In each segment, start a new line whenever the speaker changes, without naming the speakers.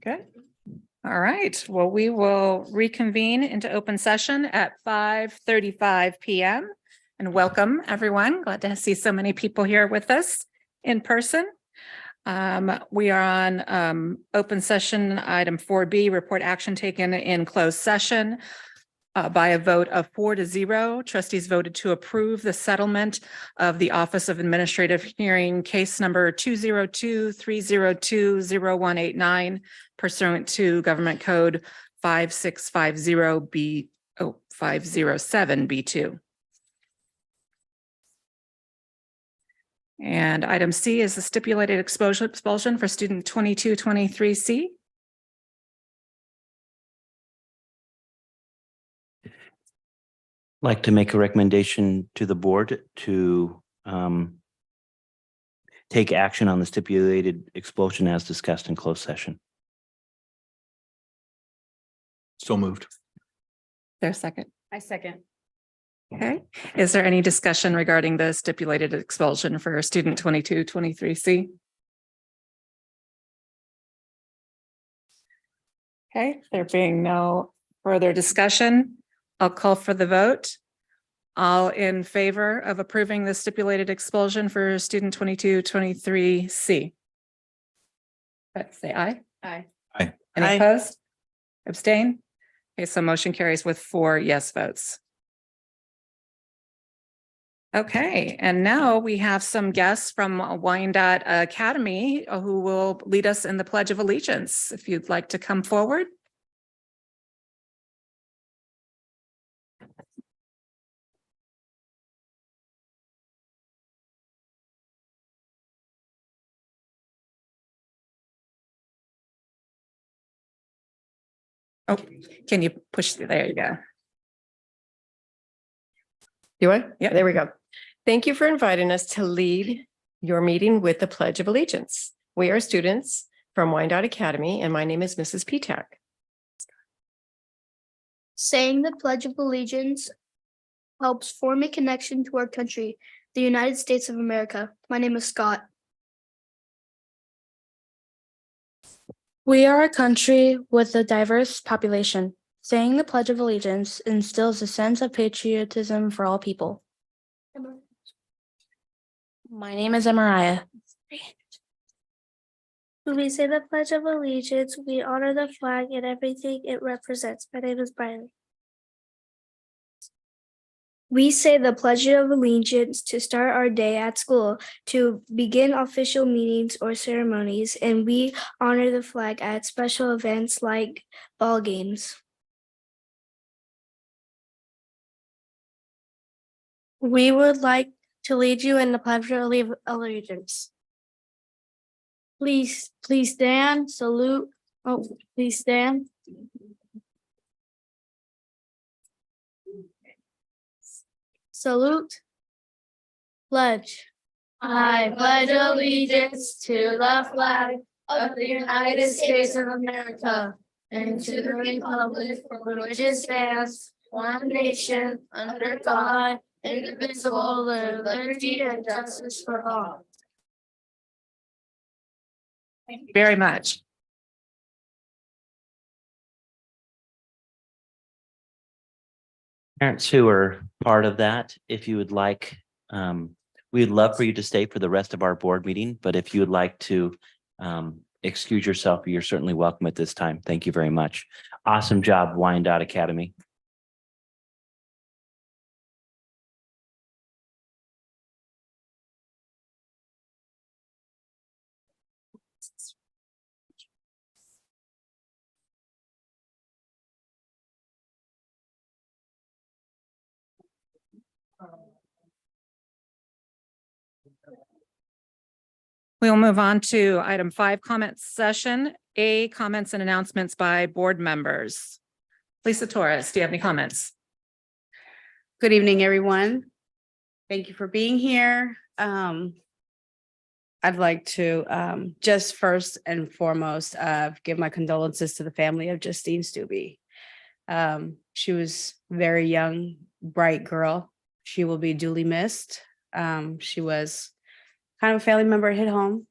Okay. All right. Well, we will reconvene into open session at 5:35 p.m. And welcome, everyone. Glad to see so many people here with us in person. We are on open session item 4B, report action taken in closed session. By a vote of 4-0, trustees voted to approve the settlement of the Office of Administrative Hearing case number 202-302-0189 pursuant to Government Code 507B2. And item C is the stipulated expulsion for student 2223C.
Like to make a recommendation to the board to take action on the stipulated expulsion as discussed in closed session.
So moved.
There's a second.
I second.
Okay. Is there any discussion regarding the stipulated expulsion for student 2223C? Okay, there being no further discussion, I'll call for the vote. All in favor of approving the stipulated expulsion for student 2223C? Let's say aye.
Aye.
Aye.
Any
Aye.
opposed? Abstain? Okay, so motion carries with 4 yes votes. Okay, and now we have some guests from Wyandotte Academy who will lead us in the Pledge of Allegiance. If you'd like to come forward. Oh, can you push through? There you go.
Do I?
Yeah.
There we go. Thank you for inviting us to lead your meeting with the Pledge of Allegiance. We are students from Wyandotte Academy, and my name is Mrs. Petak.
Saying the Pledge of Allegiance helps form a connection to our country, the United States of America. My name is Scott.
We are a country with a diverse population. Saying the Pledge of Allegiance instills a sense of patriotism for all people. My name is Amariah.
When we say the Pledge of Allegiance, we honor the flag and everything it represents. My name is Briley. We say the Pledge of Allegiance to start our day at school, to begin official meetings or ceremonies, and we honor the flag at special events like ball games.
We would like to lead you in the Pledge of Allegiance. Please stand, salute. Oh, please stand. Salute. Pledge.
I pledge allegiance to the flag of the United States of America and to the republic for which it stands, one nation, under God, indivisible, with liberty and justice for all.
Thank you very much.
Parents who are part of that, if you would like, we'd love for you to stay for the rest of our board meeting, but if you would like to excuse yourself, you're certainly welcome at this time. Thank you very much. Awesome job, Wyandotte Academy.
We'll move on to item 5, comment session. A, comments and announcements by board members. Lisa Torres, do you have any comments?
Good evening, everyone. Thank you for being here. I'd like to just first and foremost give my condolences to the family of Justine Stubbe. She was a very young, bright girl. She will be duly missed. She was kind of a family member, hit home.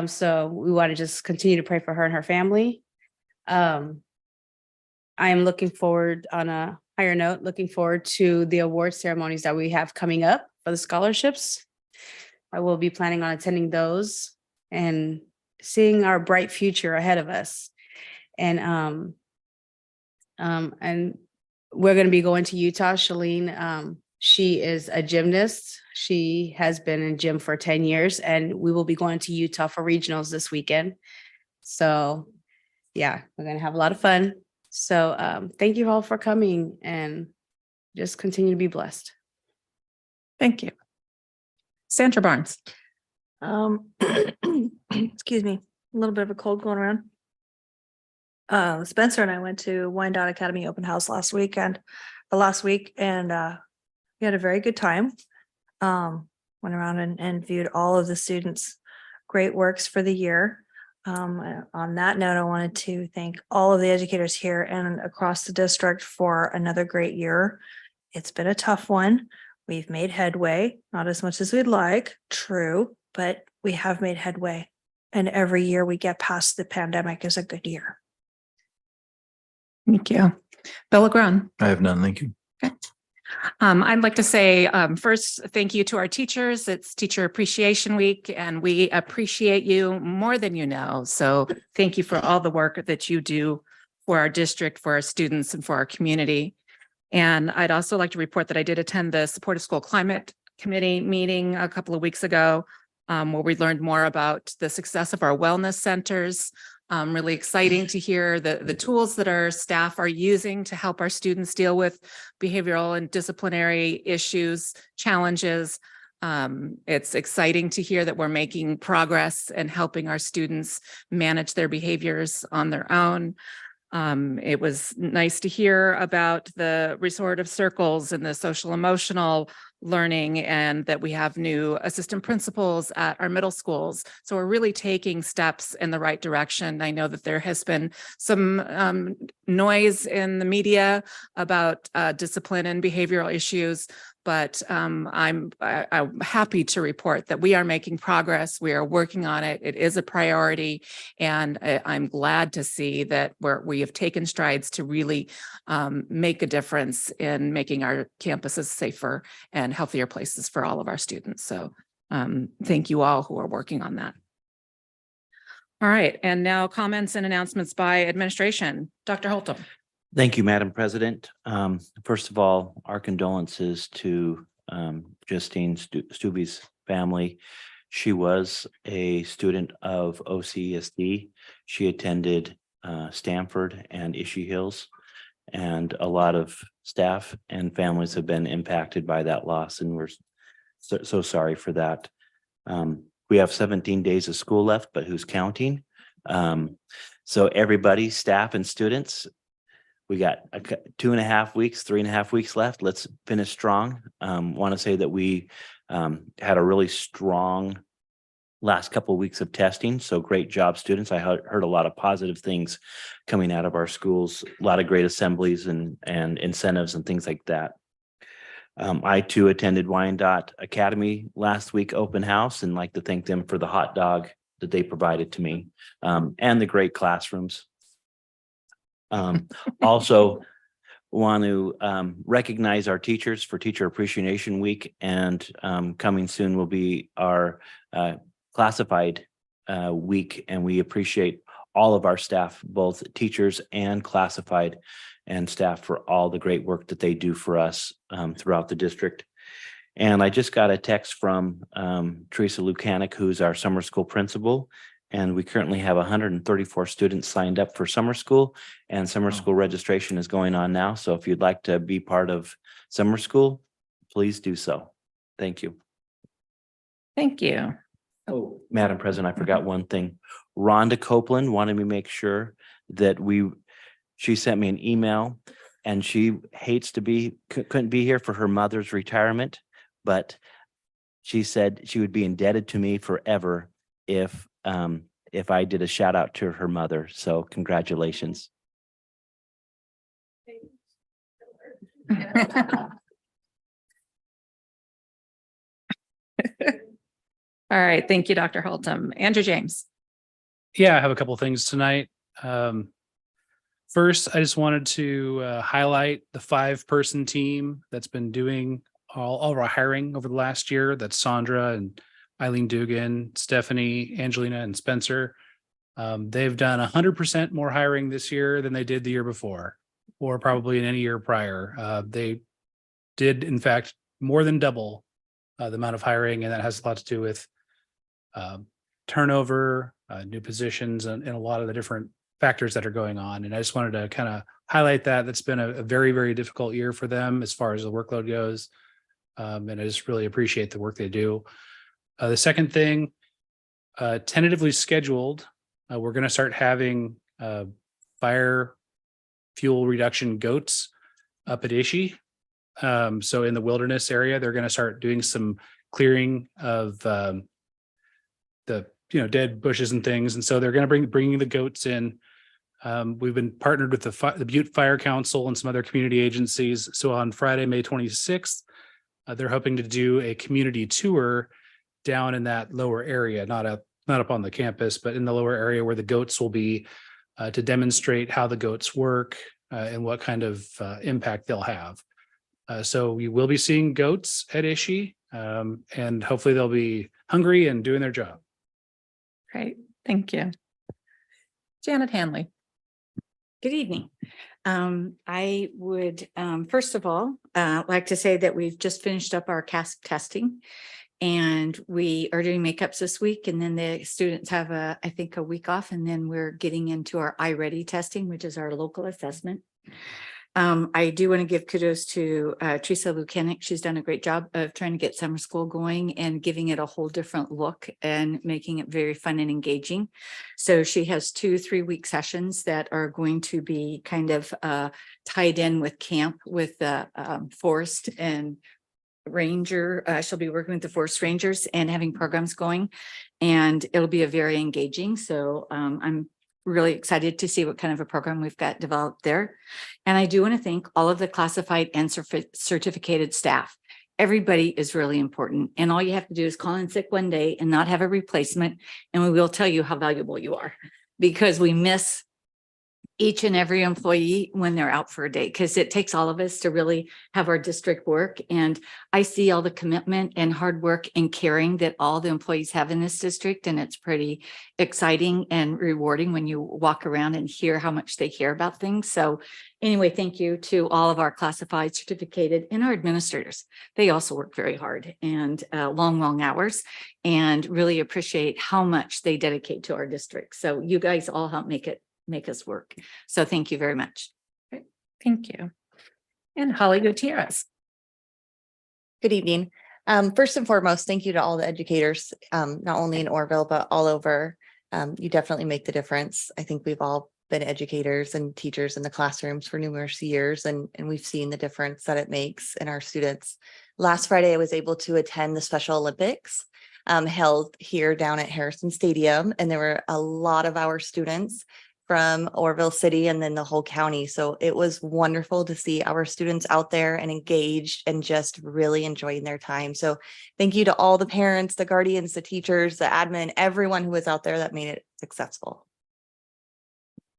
So we want to just continue to pray for her and her family. I am looking forward, on a higher note, looking forward to the award ceremonies that we have coming up for the scholarships. I will be planning on attending those and seeing our bright future ahead of us. And we're going to be going to Utah. Shalene, she is a gymnast. She has been in gym for 10 years, and we will be going to Utah for regionals this weekend. So yeah, we're going to have a lot of fun. So thank you all for coming, and just continue to be blessed.
Thank you. Sandra Barnes.
Excuse me, a little bit of a cold going around. Spencer and I went to Wyandotte Academy Open House last week, and we had a very good time. Went around and viewed all of the students' great works for the year. On that note, I wanted to thank all of the educators here and across the district for another great year. It's been a tough one. We've made headway, not as much as we'd like, true, but we have made headway. And every year we get past the pandemic is a good year.
Thank you. Bill LeGrand.
I have none. Thank you.
I'd like to say first, thank you to our teachers. It's Teacher Appreciation Week, and we appreciate you more than you know. So thank you for all the work that you do for our district, for our students, and for our community. And I'd also like to report that I did attend the Supportive School Climate Committee meeting a couple of weeks ago, where we learned more about the success of our wellness centers. Really exciting to hear the tools that our staff are using to help our students deal with behavioral and disciplinary issues, challenges. It's exciting to hear that we're making progress and helping our students manage their behaviors on their own. It was nice to hear about the restorative circles and the social emotional learning, and that we have new assistant principals at our middle schools. So we're really taking steps in the right direction. I know that there has been some noise in the media about discipline and behavioral issues, but I'm happy to report that we are making progress. We are working on it. It is a priority, and I'm glad to see that we have taken strides to really make a difference in making our campuses safer and healthier places for all of our students. So thank you all who are working on that. All right, and now comments and announcements by administration. Dr. Holtum.
Thank you, Madam President. First of all, our condolences to Justine Stubbe's family. She was a student of OCESD. She attended Stanford and Ishii Hills, and a lot of staff and families have been impacted by that loss, and we're so sorry for that. We have 17 days of school left, but who's counting? So everybody, staff and students, we got 2.5 weeks, 3.5 weeks left. Let's finish strong. Want to say that we had a really strong last couple of weeks of testing. So great job, students. I heard a lot of positive things coming out of our schools, a lot of great assemblies and incentives and things like that. I too attended Wyandotte Academy last week open house, and like to thank them for the hot dog that they provided to me, and the great classrooms. Also want to recognize our teachers for Teacher Appreciation Week, and coming soon will be our classified week, and we appreciate all of our staff, both teachers and classified and staff, for all the great work that they do for us throughout the district. And I just got a text from Teresa Lukanik, who's our summer school principal, and we currently have 134 students signed up for summer school, and summer school registration is going on now. So if you'd like to be part of summer school, please do so. Thank you.
Thank you.
Oh, Madam President, I forgot one thing. Rhonda Copeland wanted me to make sure that she sent me an email, and she hates to couldn't be here for her mother's retirement, but she said she would be indebted to me forever if I did a shout out to her mother. So congratulations.
All right. Thank you, Dr. Holtum. Andrew James.
Yeah, I have a couple things tonight. First, I just wanted to highlight the 5-person team that's been doing all of our hiring over the last year. That's Sandra and Eileen Dugan, Stephanie, Angelina, and Spencer. They've done 100% more hiring this year than they did the year before, or probably in any year prior. They did, in fact, more than double the amount of hiring, and that has a lot to do with turnover, new positions, and a lot of the different factors that are going on. And I just wanted to kind of highlight that. That's been a very, very difficult year for them as far as the workload goes. And I just really appreciate the work they do. The second thing, tentatively scheduled, we're going to start having fire fuel reduction goats up at Ishii. So in the wilderness area, they're going to start doing some clearing of the dead bushes and things, and so they're going to bringing the goats in. We've been partnered with the Butte Fire Council and some other community agencies. So on Friday, May 26th, they're hoping to do a community tour down in that lower area, not up on the campus, but in the lower area where the goats will be, to demonstrate how the goats work and what kind of impact they'll have. So we will be seeing goats at Ishii, and hopefully they'll be hungry and doing their job.
Great. Thank you. Janet Hanley.
Good evening. I would, first of all, like to say that we've just finished up our CASP testing, and we are doing makeups this week, and then the students have I think a week off, and then we're getting into our iReady testing, which is our local assessment. I do want to give kudos to Teresa Lukanik. She's done a great job of trying to get summer school going and giving it a whole different look and making it very fun and engaging. So she has 2 3-week sessions that are going to be kind of tied in with camp with the forest and ranger. She'll be working with the forest rangers and having programs going, and it'll be a very engaging. So I'm really excited to see what kind of a program we've got developed there. And I do want to thank all of the classified and certificated staff. Everybody is really important. And all you have to do is call in sick one day and not have a replacement. And we will tell you how valuable you are, because we miss each and every employee when they're out for a day, because it takes all of us to really have our district work. And I see all the commitment and hard work and caring that all the employees have in this district. And it's pretty exciting and rewarding when you walk around and hear how much they care about things. So anyway, thank you to all of our classified, certificated, and our administrators. They also work very hard and long hours, and really appreciate how much they dedicate to our district. So you guys all help make us work. So thank you very much.
Great. Thank you. And Holly Gutierrez.
Good evening. First and foremost, thank you to all the educators, not only in Orville, but all over. You definitely make the difference. I think we've all been educators and teachers in the classrooms for numerous years, and we've seen the difference that it makes in our students. Last Friday, I was able to attend the Special Olympics held here down at Harrison Stadium, and there were a lot of our students from Orville City and then the whole county. So it was wonderful to see our students out there and engaged and just really enjoying their time. So thank you to all the parents, the guardians, the teachers, the admin, everyone who was out there that made it successful.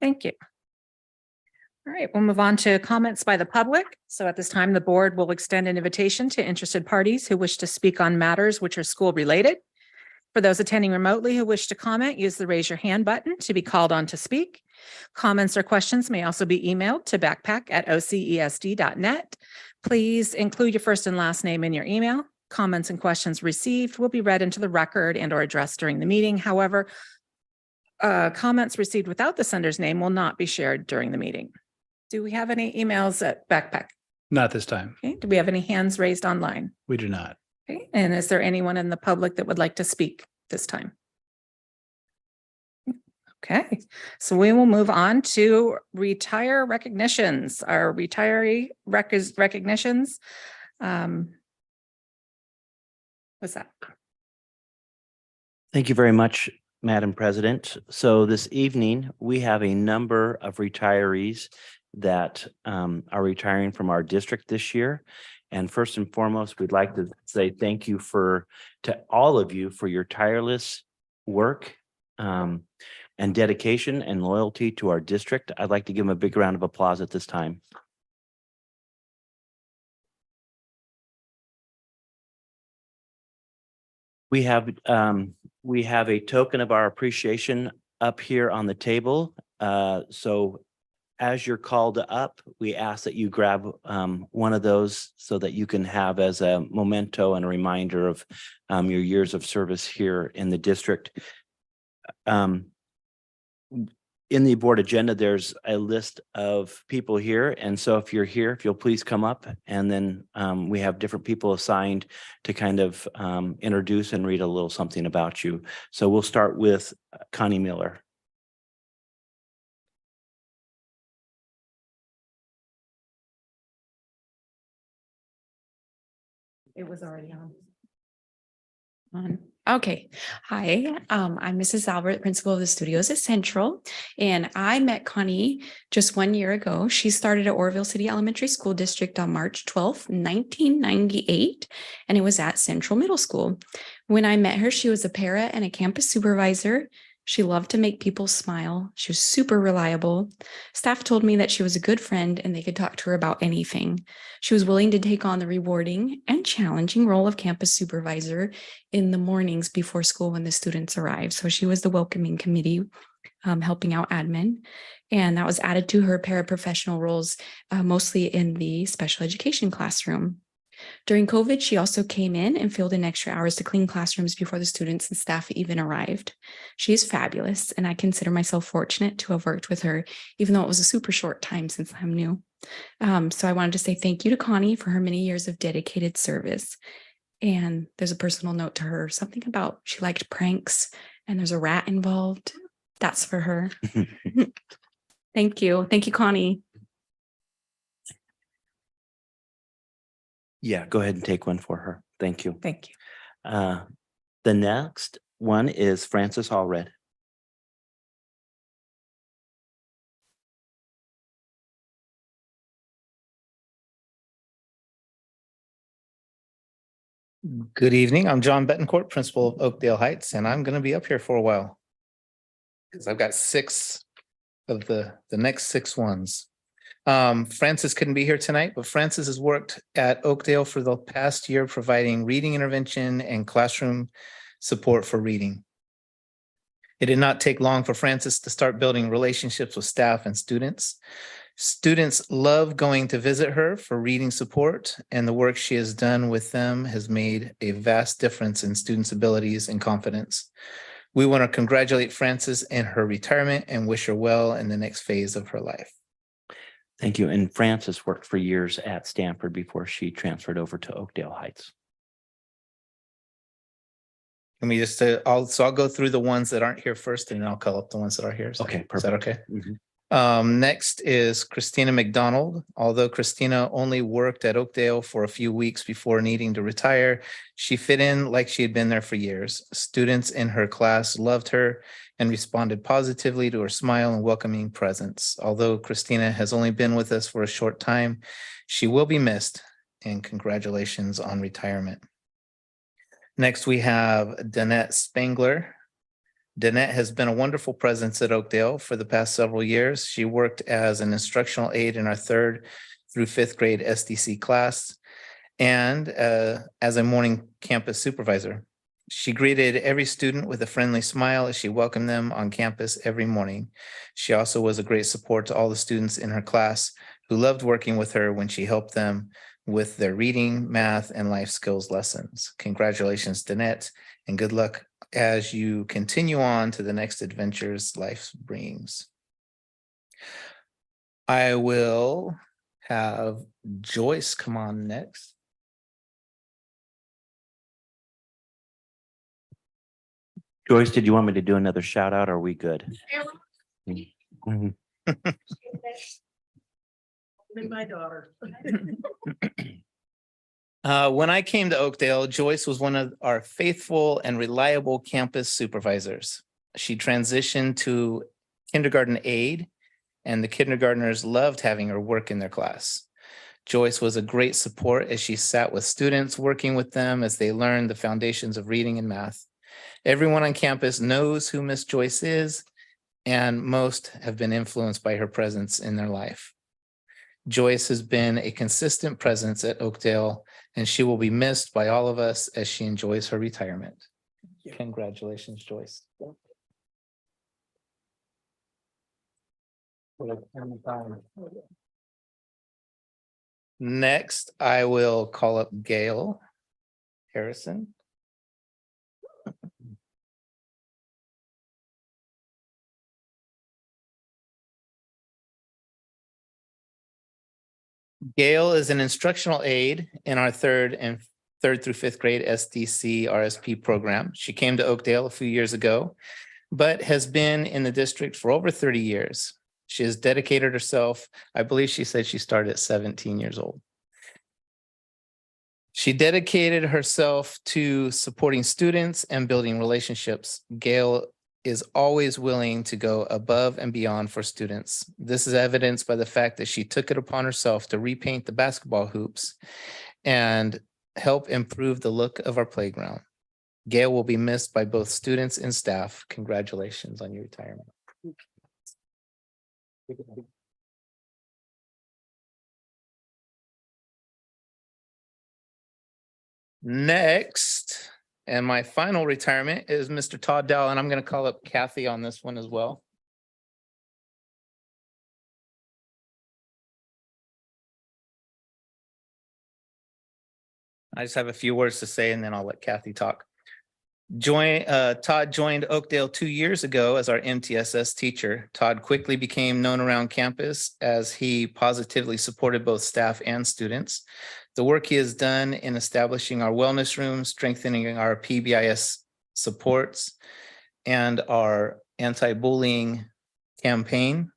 Thank you. All right, we'll move on to comments by the public. So at this time, the board will extend an invitation to interested parties who wish to speak on matters which are school related. For those attending remotely who wish to comment, use the raise your hand button to be called on to speak. Comments or questions may also be emailed to backpack@ocesd.net. Please include your first and last name in your email. Comments and questions received will be read into the record and or addressed during the meeting. However, comments received without the sender's name will not be shared during the meeting. Do we have any emails at Backpack?
Not this time.
Okay. Do we have any hands raised online?
We do not.
Okay. And is there anyone in the public that would like to speak this time? Okay, so we will move on to retire recognitions, our retiree recognitions. What's that?
Thank you very much, Madam President. So this evening, we have a number of retirees that are retiring from our district this year. And first and foremost, we'd like to say thank you to all of you for your tireless work and dedication and loyalty to our district. I'd like to give them a big round of applause at this time. We have a token of our appreciation up here on the table. So as you're called up, we ask that you grab one of those so that you can have as a memento and a reminder of your years of service here in the district. In the board agenda, there's a list of people here. And so if you're here, if you'll please come up, and then we have different people assigned to kind of introduce and read a little something about you. So we'll start with Connie Miller.
It was already on. Okay. Hi, I'm Mrs. Albert, principal of the studios at Central, and I met Connie just 1 year ago. She started at Oroville City Elementary School District on March 12th, 1998, and it was at Central Middle School. When I met her, she was a para and a campus supervisor. She loved to make people smile. She was super reliable. Staff told me that she was a good friend and they could talk to her about anything. She was willing to take on the rewarding and challenging role of campus supervisor in the mornings before school when the students arrived. So she was the welcoming committee, helping out admin. And that was added to her paraprofessional roles, mostly in the special education classroom. During COVID, she also came in and filled in extra hours to clean classrooms before the students and staff even arrived. She is fabulous, and I consider myself fortunate to have worked with her, even though it was a super short time since I'm new. So I wanted to say thank you to Connie for her many years of dedicated service. And there's a personal note to her, something about she liked pranks, and there's a rat involved. That's for her. Thank you. Thank you, Connie.
Yeah, go ahead and take one for her. Thank you.
Thank you.
The next one is Frances Allred.
Good evening. I'm John Betancourt, principal of Oakdale Heights, and I'm going to be up here for a while because I've got 6 of the next 6 ones. Frances couldn't be here tonight, but Frances has worked at Oakdale for the past year, providing reading intervention and classroom support for reading. It did not take long for Frances to start building relationships with staff and students. Students love going to visit her for reading support, and the work she has done with them has made a vast difference in students' abilities and confidence. We want to congratulate Frances in her retirement and wish her well in the next phase of her life.
Thank you. And Frances worked for years at Stanford before she transferred over to Oakdale Heights.
Let me just, I'll go through the ones that aren't here first, and then I'll call up the ones that are here.
Okay, perfect.
Is that okay?
Mm-hmm.
Next is Christina McDonald. Although Christina only worked at Oakdale for a few weeks before needing to retire, she fit in like she had been there for years. Students in her class loved her and responded positively to her smile and welcoming presence. Although Christina has only been with us for a short time, she will be missed, and congratulations on retirement. Next, we have Danette Spangler. Danette has been a wonderful presence at Oakdale for the past several years. She worked as an instructional aide in our 3rd through 5th grade SDC class and as a morning campus supervisor. She greeted every student with a friendly smile as she welcomed them on campus every morning. She also was a great support to all the students in her class who loved working with her when she helped them with their reading, math, and life skills lessons. Congratulations, Danette, and good luck as you continue on to the next adventures life brings. I will have Joyce come on next.
Joyce, did you want me to do another shout out? Or are we good? Mm-hmm.
My daughter. When I came to Oakdale, Joyce was one of our faithful and reliable campus supervisors. She transitioned to kindergarten aide, and the kindergartners loved having her work in their class. Joyce was a great support as she sat with students, working with them as they learned the foundations of reading and math. Everyone on campus knows who Miss Joyce is, and most have been influenced by her presence in their life. Joyce has been a consistent presence at Oakdale, and she will be missed by all of us as she enjoys her retirement. Congratulations, Joyce. Next, I will call up Gail Harrison. Gail is an instructional aide in our third through fifth grade SDC RSP program. She came to Oakdale a few years ago, but has been in the district for over 30 years. She has dedicated herself. I believe she said she started at 17 years old. She dedicated herself to supporting students and building relationships. Gail is always willing to go above and beyond for students. This is evidenced by the fact that she took it upon herself to repaint the basketball hoops and help improve the look of our playground. Gail will be missed by both students and staff. Congratulations on your retirement. Next, and my final retirement is Mr. Todd Dowell, and I'm going to call up Kathy on this one as well. I just have a few words to say, and then I'll let Kathy talk. Todd joined Oakdale 2 years ago as our MTSS teacher. Todd quickly became known around campus as he positively supported both staff and students. The work he has done in establishing our wellness room, strengthening our PBIS supports, and our anti-bullying campaign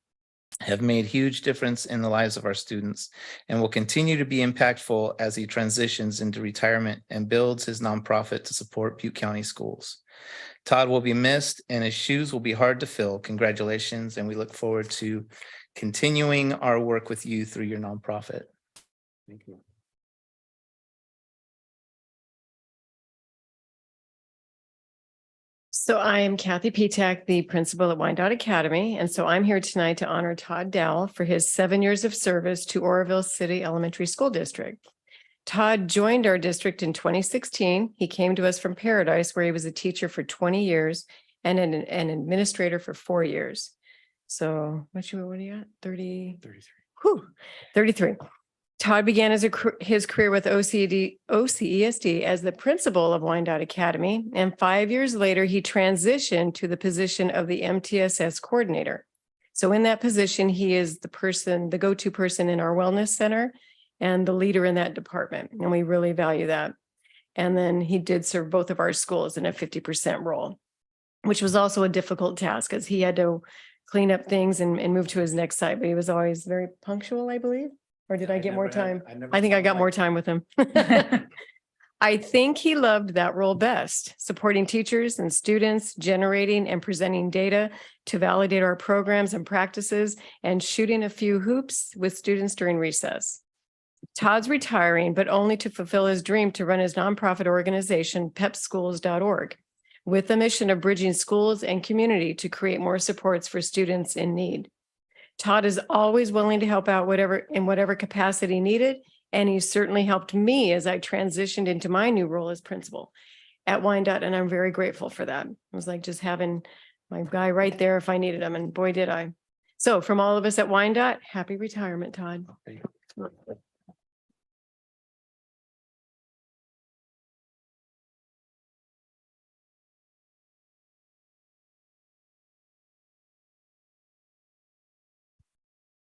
have made huge difference in the lives of our students and will continue to be impactful as he transitions into retirement and builds his nonprofit to support Butte County schools. Todd will be missed and his shoes will be hard to fill. Congratulations, and we look forward to continuing our work with you through your nonprofit. Thank you.
So I am Kathy Petak, the principal at Wyandotte Academy. And so I'm here tonight to honor Todd Dowell for his 7 years of service to Oroville City Elementary School District. Todd joined our district in 2016. He came to us from Paradise, where he was a teacher for 20 years and an administrator for 4 years. So what are you at? 33. Todd began his career with OCESD as the principal of Wyandotte Academy, and 5 years later, he transitioned to the position of the MTSS coordinator. So in that position, he is the go-to person in our wellness center and the leader in that department, and we really value that. And then he did serve both of our schools in a 50% role, which was also a difficult task as he had to clean up things and move to his next site, but he was always very punctual, I believe. Or did I get more time? I think I got more time with him. I think he loved that role best, supporting teachers and students, generating and presenting data to validate our programs and practices, and shooting a few hoops with students during recess. Todd's retiring, but only to fulfill his dream to run his nonprofit organization, pepschools.org, with the mission of bridging schools and community to create more supports for students in need. Todd is always willing to help out in whatever capacity needed, and he certainly helped me as I transitioned into my new role as principal at Wyandotte, and I'm very grateful for that. It was like just having my guy right there if I needed him, and boy, did I. So from all of us at Wyandotte, happy retirement, Todd.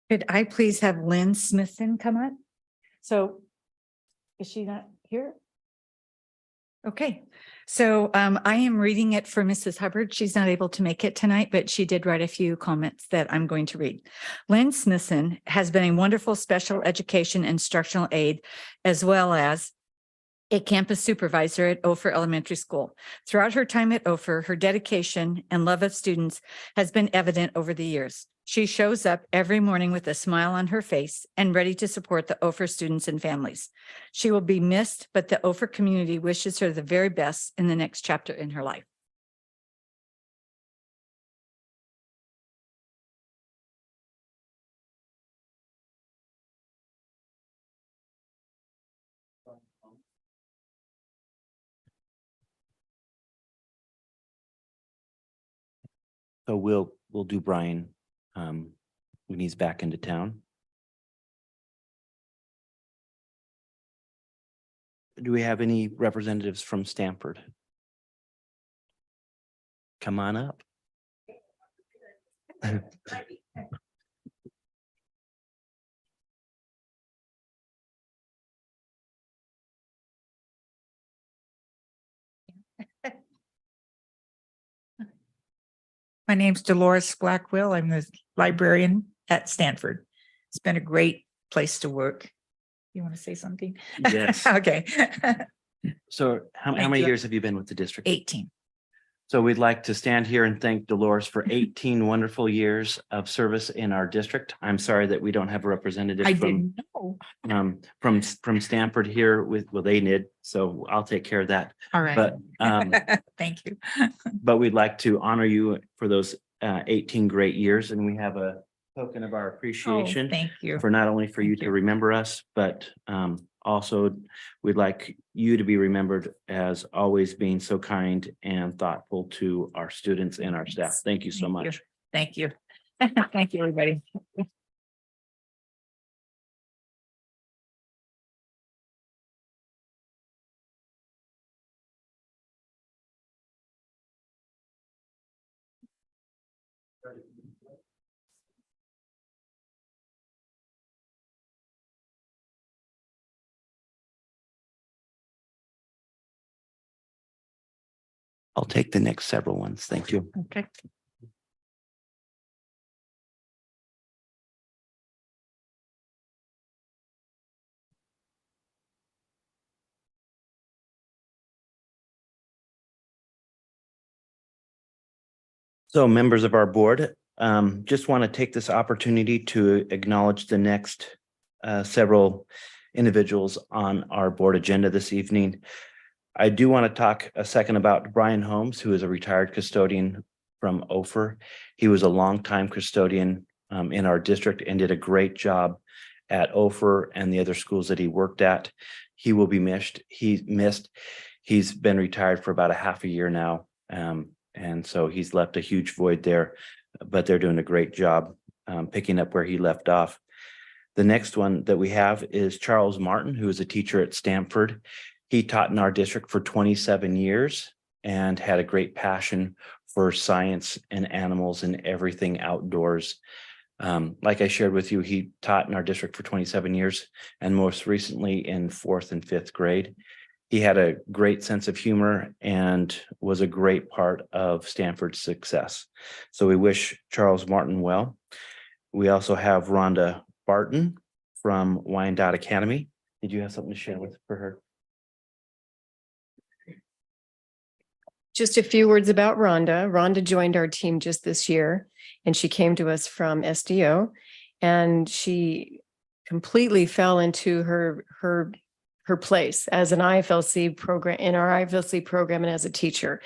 Could I please have Lynn Smithson come up? So is she not here? Okay, so I am reading it for Mrs. Hubbard. She's not able to make it tonight, but she did write a few comments that I'm going to read. Lynn Smithson has been a wonderful special education instructional aide, as well as a campus supervisor at Ophir Elementary School. Throughout her time at Ophir, her dedication and love of students has been evident over the years. She shows up every morning with a smile on her face and ready to support the Ophir students and families. She will be missed, but the Ophir community wishes her the very best in the next chapter in her life.
So we'll do Brian when he's back into town. Do we have any representatives from Stanford? Come on up.
My name's Dolores Blackwell. I'm the librarian at Stanford. It's been a great place to work. You want to say something?
Yes.
Okay.
So how
Thank
many
you.
years have you been with the district?
18.
So we'd like to stand here and thank Dolores for 18 wonderful years of service in our district. I'm sorry that we don't have a representative
I
from
didn't know.
from Stanford here well, they did, so I'll take care of that.
All right.
But
Thank you.
but we'd like to honor you for those 18 great years, and we have a token of our appreciation
Thank you.
for not only for you
Thank
to
you.
remember us, but also we'd like you to be remembered as always being so kind and thoughtful to our students and our staff. Thank you so
Thank you.
much.
Thank you. Thank you, everybody.
I'll take the next several ones. Thank you.
Okay.
So members of our board, just want to take this opportunity to acknowledge the next several individuals on our board agenda this evening. I do want to talk a second about Brian Holmes, who is a retired custodian from Ophir. He was a longtime custodian in our district and did a great job at Ophir and the other schools that he worked at. He will be missed. He's been retired for about a half a year now. And so he's left a huge void there, but they're doing a great job picking up where he left off. The next one that we have is Charles Martin, who is a teacher at Stanford. He taught in our district for 27 years and had a great passion for science and animals and everything outdoors. Like I shared with you, he taught in our district for 27 years and most recently in 4th and 5th grade. He had a great sense of humor and was a great part of Stanford's success. So we wish Charles Martin well. We also have Rhonda Barton from Wyandotte Academy. Did you have something to share for her?
Just a few words about Rhonda. Rhonda joined our team just this year, and she came to us from SDO, and she completely fell into her place as an IFLC program in our IFLC program and as a teacher.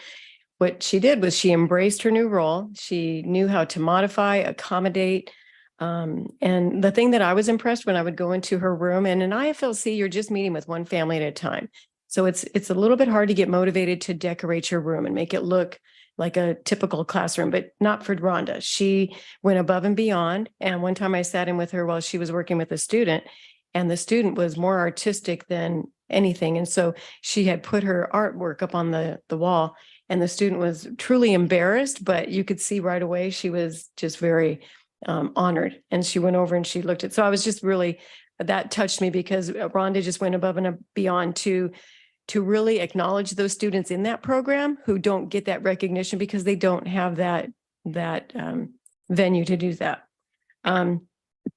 What she did was she embraced her new role. She knew how to modify, accommodate. And the thing that I was impressed when I would go into her room, and in IFLC, you're just meeting with one family at a time. So it's a little bit hard to get motivated to decorate your room and make it look like a typical classroom, but not for Rhonda. She went above and beyond. And one time I sat in with her while she was working with a student, and the student was more artistic than anything. And so she had put her artwork up on the wall, and the student was truly embarrassed, but you could see right away she was just very honored. And she went over and she looked at, so I was just really, that touched me because Rhonda just went above and beyond to really acknowledge those students in that program who don't get that recognition because they don't have that venue to do that.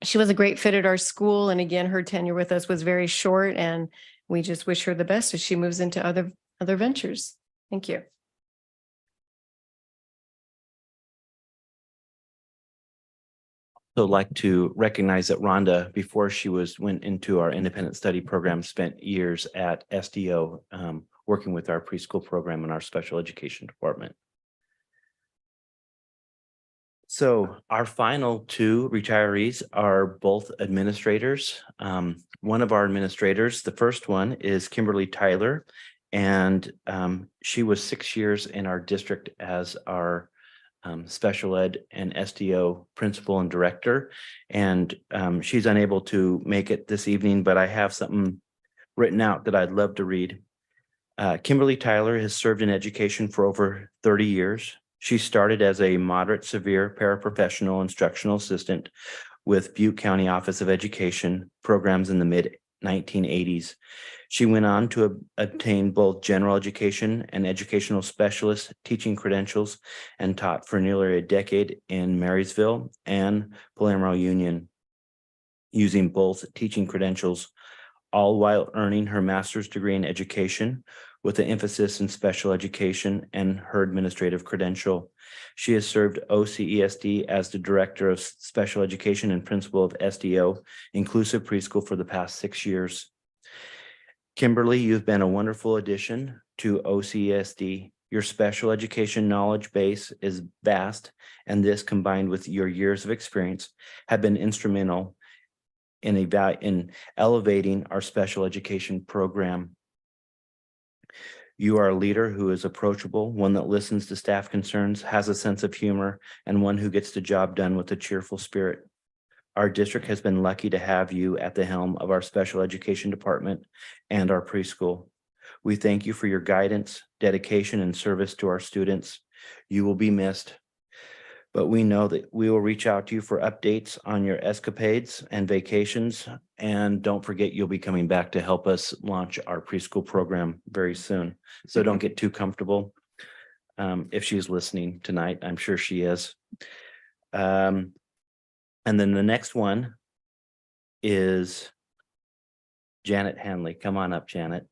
She was a great fit at our school. And again, her tenure with us was very short, and we just wish her the best as she moves into other ventures. Thank you.
So I'd like to recognize that Rhonda, before she went into our independent study program, spent years at SDO, working with our preschool program and our special education department. So our final two retirees are both administrators. One of our administrators, the first one is Kimberly Tyler, and she was 6 years in our district as our special ed and SDO principal and director. And she's unable to make it this evening, but I have something written out that I'd love to read. Kimberly Tyler has served in education for over 30 years. She started as a moderate severe paraprofessional instructional assistant with Butte County Office of Education programs in the mid 1980s. She went on to obtain both general education and educational specialist teaching credentials and taught for nearly a decade in Marysville and Palermo Union, using both teaching credentials, all while earning her master's degree in education with an emphasis in special education and her administrative credential. She has served OCESD as the Director of Special Education and Principal of SDO Inclusive Preschool for the past 6 years. Kimberly, you've been a wonderful addition to OCESD. Your special education knowledge base is vast, and this, combined with your years of experience, have been instrumental in elevating our special education program. You are a leader who is approachable, one that listens to staff concerns, has a sense of humor, and one who gets the job done with a cheerful spirit. Our district has been lucky to have you at the helm of our special education department and our preschool. We thank you for your guidance, dedication, and service to our students. You will be missed, but we know that we will reach out to you for updates on your escapades and vacations. And don't forget, you'll be coming back to help us launch our preschool program very soon. So don't get too comfortable. If she's listening tonight, I'm sure she is. And then the next one is Janet Hanley. Come on up, Janet.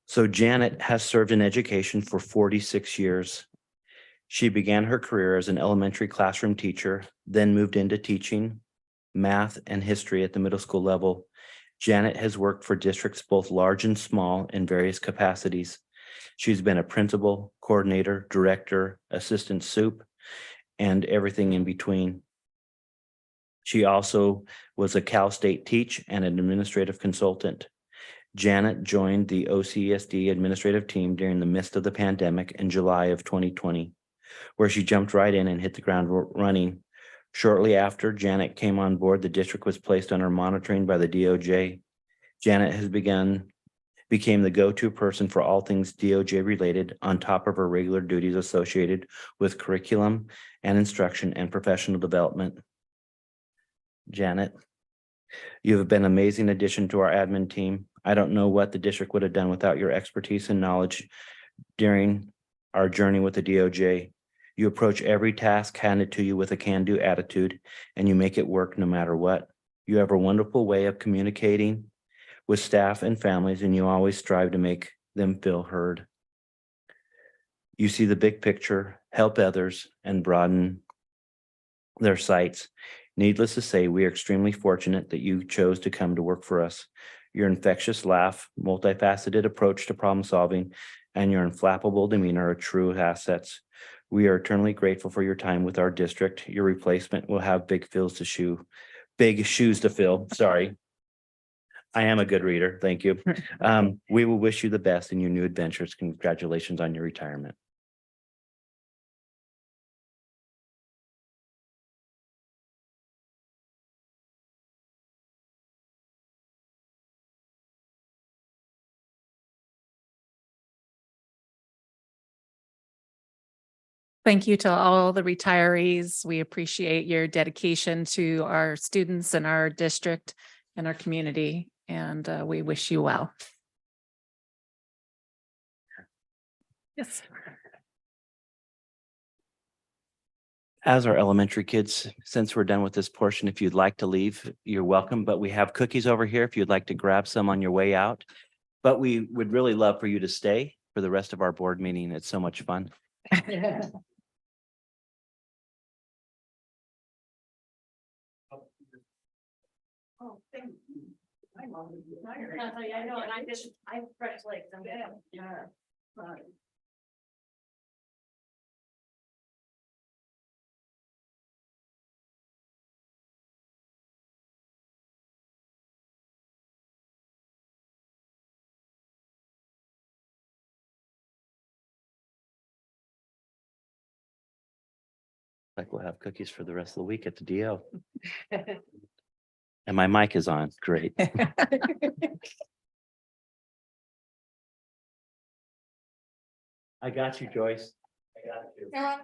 So Janet has served in education for 46 years. She began her career as an elementary classroom teacher, then moved into teaching math and history at the middle school level. Janet has worked for districts both large and small in various capacities. She's been a principal, coordinator, director, assistant soup, and everything in between. She also was a Cal State teach and an administrative consultant. Janet joined the OCESD administrative team during the midst of the pandemic in July of 2020, where she jumped right in and hit the ground running. Shortly after Janet came on board, the district was placed under monitoring by the DOJ. Janet has became the go-to person for all things DOJ related, on top of her regular duties associated with curriculum and instruction and professional development. Janet, you have been an amazing addition to our admin team. I don't know what the district would have done without your expertise and knowledge during our journey with the DOJ. You approach every task handed to you with a can-do attitude, and you make it work no matter what. You have a wonderful way of communicating with staff and families, and you always strive to make them feel heard. You see the big picture, help others, and broaden their sights. Needless to say, we are extremely fortunate that you chose to come to work for us. Your infectious laugh, multifaceted approach to problem solving, and your inflappable demeanor are true assets. We are eternally grateful for your time with our district. Your replacement will have big shoes to fill. Sorry. I am a good reader. Thank you. We will wish you the best in your new adventures. Congratulations on your retirement.
Thank you to all the retirees. We appreciate your dedication to our students and our district and our community, and we wish you well. Yes.
As our elementary kids, since we're done with this portion, if you'd like to leave, you're welcome, but we have cookies over here if you'd like to grab some on your way out. But we would really love for you to stay for the rest of our board meeting. It's so much fun.
Oh, thank you. My mom was retired. I know, and I have fresh legs. I'm good. Yeah. Right.
Like we'll have cookies for the rest of the week at the DO. And my mic is on. Great. I got you, Joyce. I got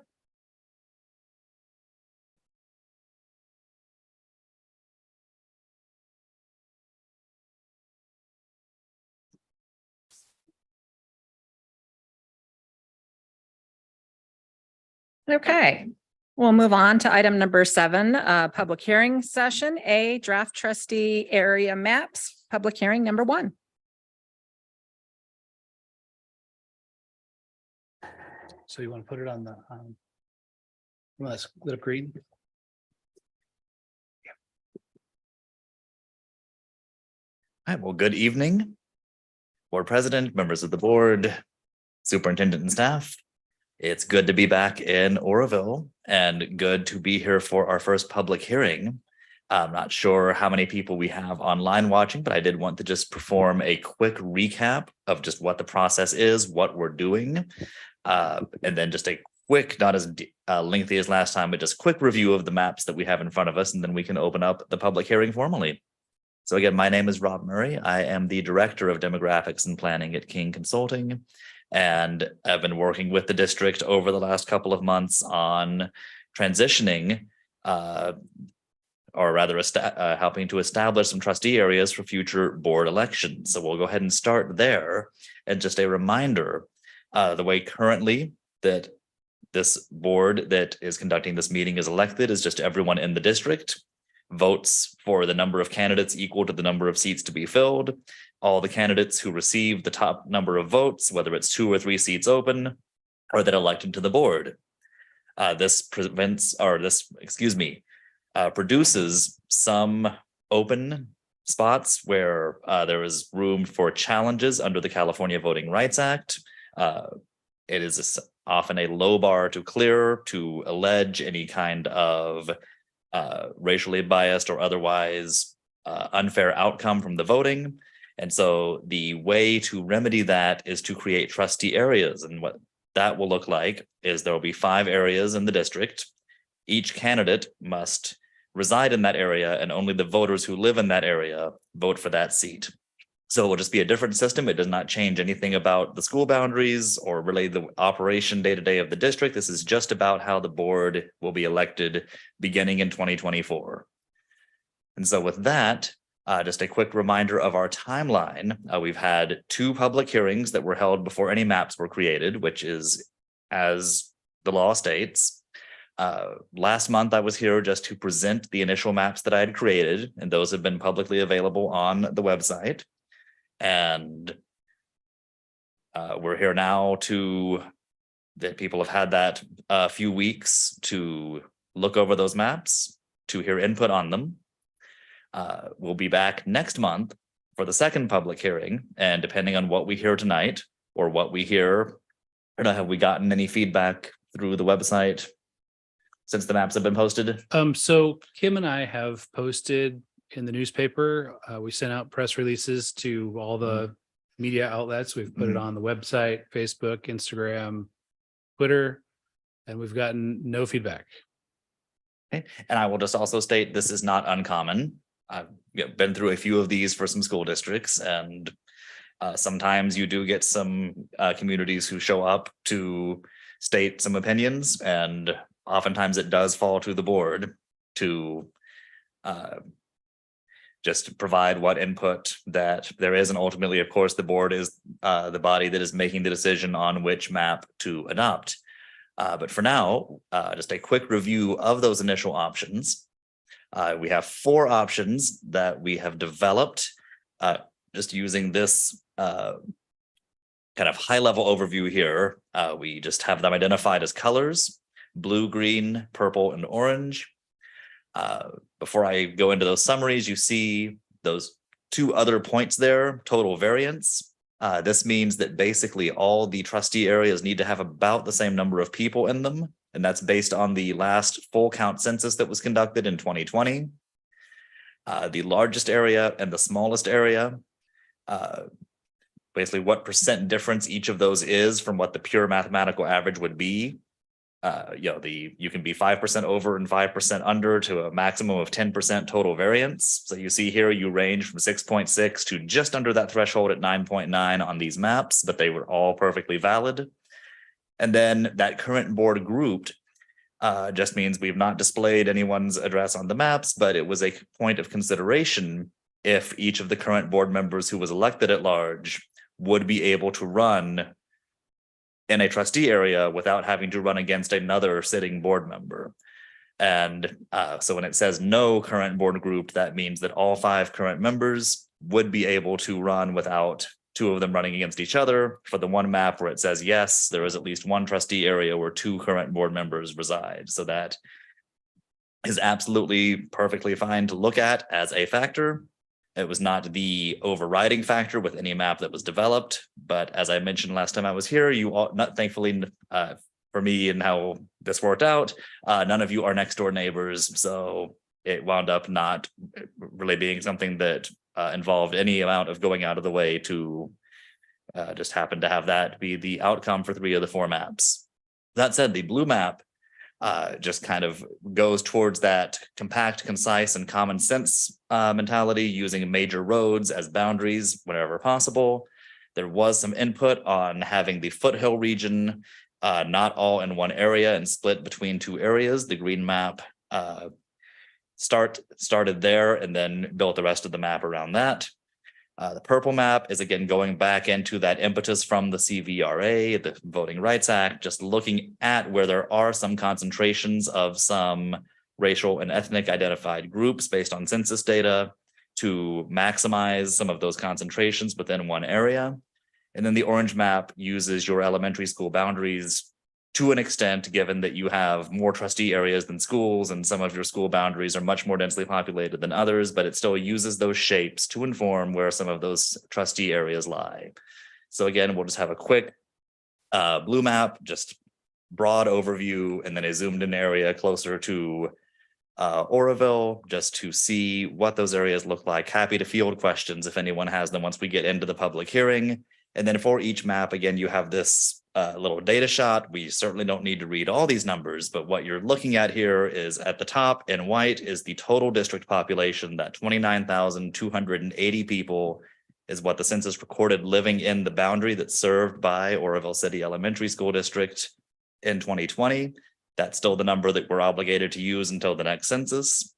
you.
Okay, we'll move on to item number 7, public hearing session, A, draft trustee area maps, public hearing number 1.
So you want to put it on the, let's little green.
All right, well, good evening. Board President, members of the board, superintendent and staff. It's good to be back in Oroville and good to be here for our first public hearing. I'm not sure how many people we have online watching, but I did want to just perform a quick recap of just what the process is, what we're doing. And then just a quick, not as lengthy as last time, but just quick review of the maps that we have in front of us, and then we can open up the public hearing formally. So again, my name is Rob Murray. I am the Director of Demographics and Planning at King Consulting, and I've been working with the district over the last couple of months on transitioning, or rather helping to establish some trustee areas for future board elections. So we'll go ahead and start there. And just a reminder, the way currently that this board that is conducting this meeting is elected is just everyone in the district votes for the number of candidates equal to the number of seats to be filled. All the candidates who receive the top number of votes, whether it's 2 or 3 seats open, are then elected to the board. This produces some open spots where there is room for challenges under the California Voting Rights Act. It is often a low bar to clear to allege any kind of racially biased or otherwise unfair outcome from the voting. And so the way to remedy that is to create trustee areas. And what that will look like is there will be 5 areas in the district. Each candidate must reside in that area, and only the voters who live in that area vote for that seat. So it will just be a different system. It does not change anything about the school boundaries or really the operation day-to-day of the district. This is just about how the board will be elected beginning in 2024. And so with that, just a quick reminder of our timeline. We've had 2 public hearings that were held before any maps were created, which is as the law states. Last month, I was here just to present the initial maps that I had created, and those have been publicly available on the website. And we're here now that people have had that a few weeks to look over those maps, to hear input on them. We'll be back next month for the second public hearing, and depending on what we hear tonight or what we hear, I don't know, have we gotten any feedback through the website since the maps have been posted?
So Kim and I have posted in the newspaper. We sent out press releases to all the media outlets. We've put it on the website, Facebook, Instagram, Twitter, and we've gotten no feedback.
Okay. And I will just also state this is not uncommon. I've been through a few of these for some school districts, and sometimes you do get some communities who show up to state some opinions, and oftentimes it does fall to the board to just provide what input that there is. And ultimately, of course, the board is the body that is making the decision on which map to adopt. But for now, just a quick review of those initial options. We have 4 options that we have developed just using this kind of high level overview here. We just have them identified as colors: blue, green, purple, and orange. Before I go into those summaries, you see those 2 other points there: total variance. This means that basically all the trustee areas need to have about the same number of people in them. And that's based on the last full count census that was conducted in 2020. The largest area and the smallest area, basically what percent difference each of those is from what the pure mathematical average would be. You can be 5% over and 5% under to a maximum of 10% total variance. So you see here, you range from 6.6 to just under that threshold at 9.9 on these maps, but they were all perfectly valid. And then that current board grouped just means we've not displayed anyone's address on the maps, but it was a point of consideration if each of the current board members who was elected at large would be able to run in a trustee area without having to run against another sitting board member. And so when it says no current board group, that means that all 5 current members would be able to run without 2 of them running against each other. For the one map where it says yes, there is at least one trustee area where 2 current board members reside. So that is absolutely perfectly fine to look at as a factor. It was not the overriding factor with any map that was developed, but as I mentioned last time I was here, you all, not thankfully for me and how this worked out, none of you are next door neighbors, so it wound up not really being something that involved any amount of going out of the way to just happen to have that be the outcome for 3 of the 4 maps. That said, the blue map just kind of goes towards that compact, concise, and common sense mentality, using major roads as boundaries whenever possible. There was some input on having the foothill region not all in one area and split between 2 areas. The green map started there and then built the rest of the map around that. The purple map is again going back into that impetus from the CVRA, the Voting Rights Act, just looking at where there are some concentrations of some racial and ethnic identified groups based on census data to maximize some of those concentrations within one area. And then the orange map uses your elementary school boundaries to an extent, given that you have more trustee areas than schools and some of your school boundaries are much more densely populated than others, but it still uses those shapes to inform where some of those trustee areas lie. So again, we'll just have a quick blue map, just broad overview, and then a zoomed in area closer to Oroville, just to see what those areas look like. Happy to field questions if anyone has them once we get into the public hearing. And then for each map, again, you have this little data shot. We certainly don't need to read all these numbers, but what you're looking at here is at the top in white is the total district population. That 29,280 people is what the census recorded living in the boundary that's served by Oroville City Elementary School District in 2020. That's still the number that we're obligated to use until the next census.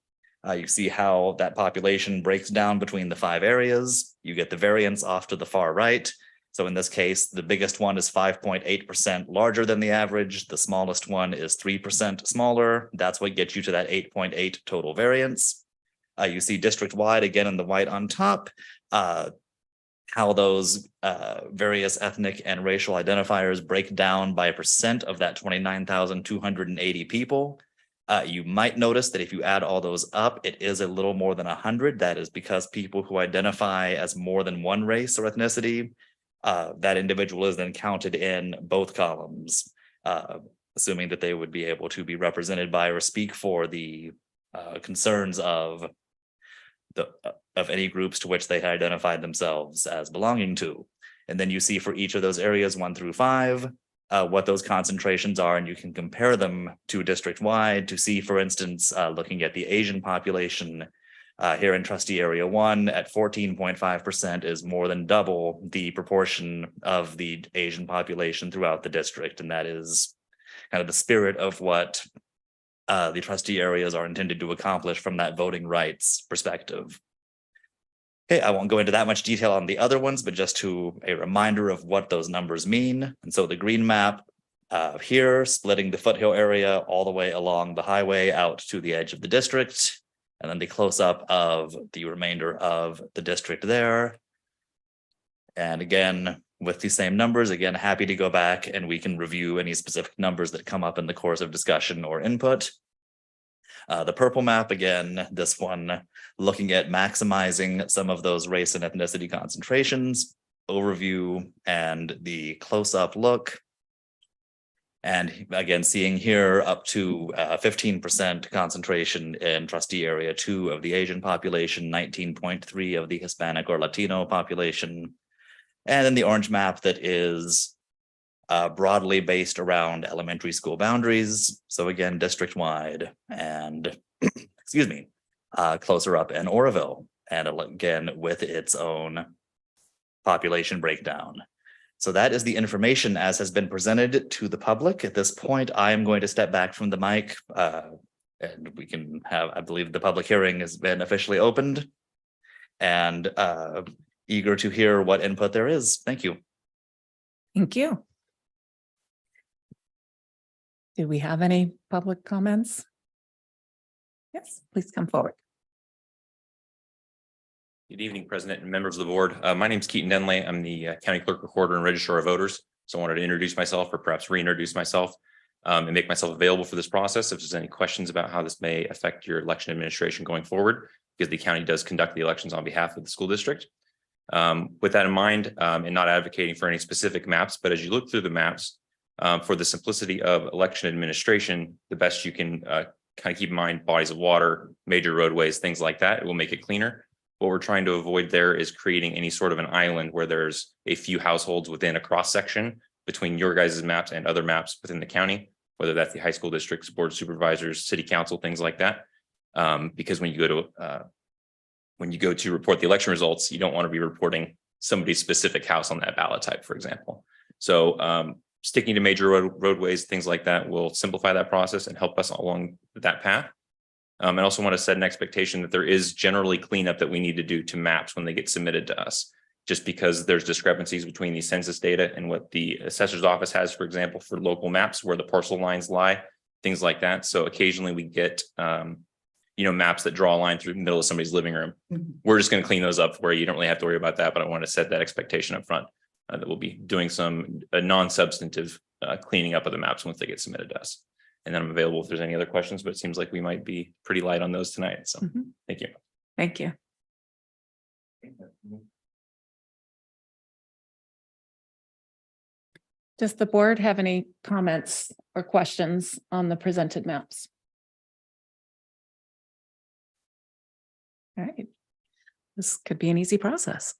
You see how that population breaks down between the 5 areas. You get the variance off to the far right. So in this case, the biggest one is 5.8% larger than the average. The smallest one is 3% smaller. That's what gets you to that 8.8 total variance. You see district-wide again in the white on top, how those various ethnic and racial identifiers break down by a percent of that 29,280 people. You might notice that if you add all those up, it is a little more than 100. That is because people who identify as more than one race or ethnicity, that individual is then counted in both columns, assuming that they would be able to be represented by or speak for the concerns of any groups to which they had identified themselves as belonging to. And then you see for each of those areas 1 through 5, what those concentrations are, and you can compare them to district-wide to see, for instance, looking at the Asian population, here in trustee area 1 at 14.5% is more than double the proportion of the Asian population throughout the district. And that is kind of the spirit of what the trustee areas are intended to accomplish from that voting rights perspective. Okay, I won't go into that much detail on the other ones, but just to a reminder of what those numbers mean. And so the green map here, splitting the foothill area all the way along the highway out to the edge of the district. And then the close-up of the remainder of the district there. And again, with the same numbers, again, happy to go back and we can review any specific numbers that come up in the course of discussion or input. The purple map, again, this one looking at maximizing some of those race and ethnicity concentrations, overview, and the close-up look. And again, seeing here up to 15% concentration in trustee area 2 of the Asian population, 19.3 of the Hispanic or Latino population. And then the orange map that is broadly based around elementary school boundaries. So again, district-wide and, excuse me, closer up in Oroville. And again, with its own population breakdown. So that is the information as has been presented to the public. At this point, I am going to step back from the mic and we can have, I believe the public hearing has been officially opened and eager to hear what input there is. Thank you.
Thank you. Do we have any public comments? Yes, please come forward.
Good evening, President and members of the board. My name is Keaton Denley. I'm the County Clerk Recorder and Registrar of Voters. So I wanted to introduce myself or perhaps reintroduce myself and make myself available for this process. If there's any questions about how this may affect your election administration going forward, because the county does conduct the elections on behalf of the school district. With that in mind, and not advocating for any specific maps, but as you look through the maps, for the simplicity of election administration, the best you can kind of keep in mind bodies of water, major roadways, things like that. It will make it cleaner. What we're trying to avoid there is creating any sort of an island where there's a few households within a cross section between your guys' maps and other maps within the county, whether that's the high school districts, board of supervisors, city council, things like that. Because when you go to report the election results, you don't want to be reporting somebody's specific house on that ballot type, for example. So sticking to major roadways, things like that will simplify that process and help us along that path. I also want to set an expectation that there is generally cleanup that we need to do to maps when they get submitted to us, just because there's discrepancies between the census data and what the assessor's office has, for example, for local maps where the parcel lines lie, things like that. So occasionally we get, maps that draw a line through the middle of somebody's living room. We're just going to clean those up where you don't really have to worry about that, but I want to set that expectation up front that we'll be doing some non-substantive cleaning up of the maps once they get submitted to us. And then I'm available if there's any other questions, but it seems like we might be pretty light on those tonight. So thank you.
Thank you. Does the board have any comments or questions on the presented maps? All right. This could be an easy process.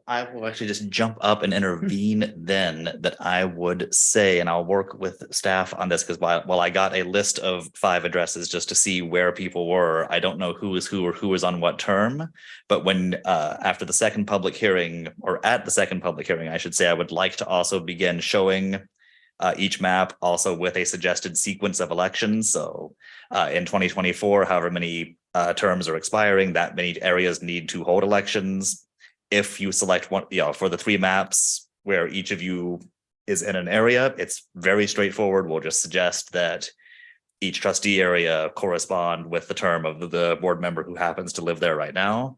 I will actually just jump up and intervene then that I would say, and I'll work with staff on this because while I got a list of 5 addresses just to see where people were, I don't know who is who or who is on what term. But when after the second public hearing, or at the second public hearing, I should say, I would like to also begin showing each map also with a suggested sequence of elections. So in 2024, however many terms are expiring, that many areas need to hold elections. If you select one, for the 3 maps where each of you is in an area, it's very straightforward. We'll just suggest that each trustee area correspond with the term of the board member who happens to live there right now.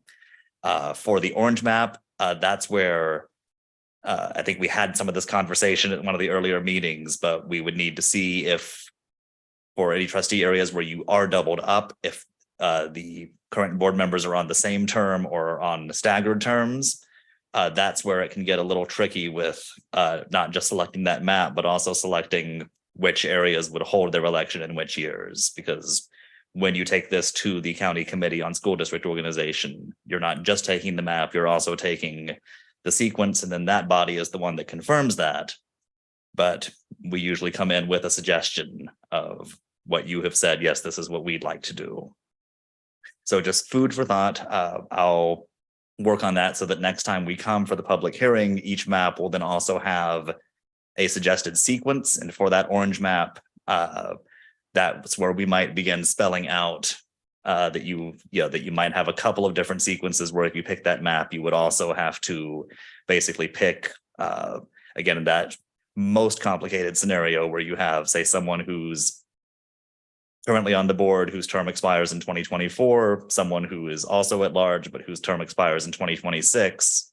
For the orange map, that's where I think we had some of this conversation at one of the earlier meetings, but we would need to see if for any trustee areas where you are doubled up, if the current board members are on the same term or on staggered terms, that's where it can get a little tricky with not just selecting that map, but also selecting which areas would hold their election in which years. Because when you take this to the county committee on school district organization, you're not just taking the map, you're also taking the sequence, and then that body is the one that confirms that. But we usually come in with a suggestion of what you have said, yes, this is what we'd like to do. So just food for thought. I'll work on that so that next time we come for the public hearing, each map will then also have a suggested sequence. And for that orange map, that's where we might begin spelling out that you might have a couple of different sequences where if you pick that map, you would also have to basically pick, again, that most complicated scenario where you have, say, someone who's currently on the board whose term expires in 2024, someone who is also at large, but whose term expires in 2026.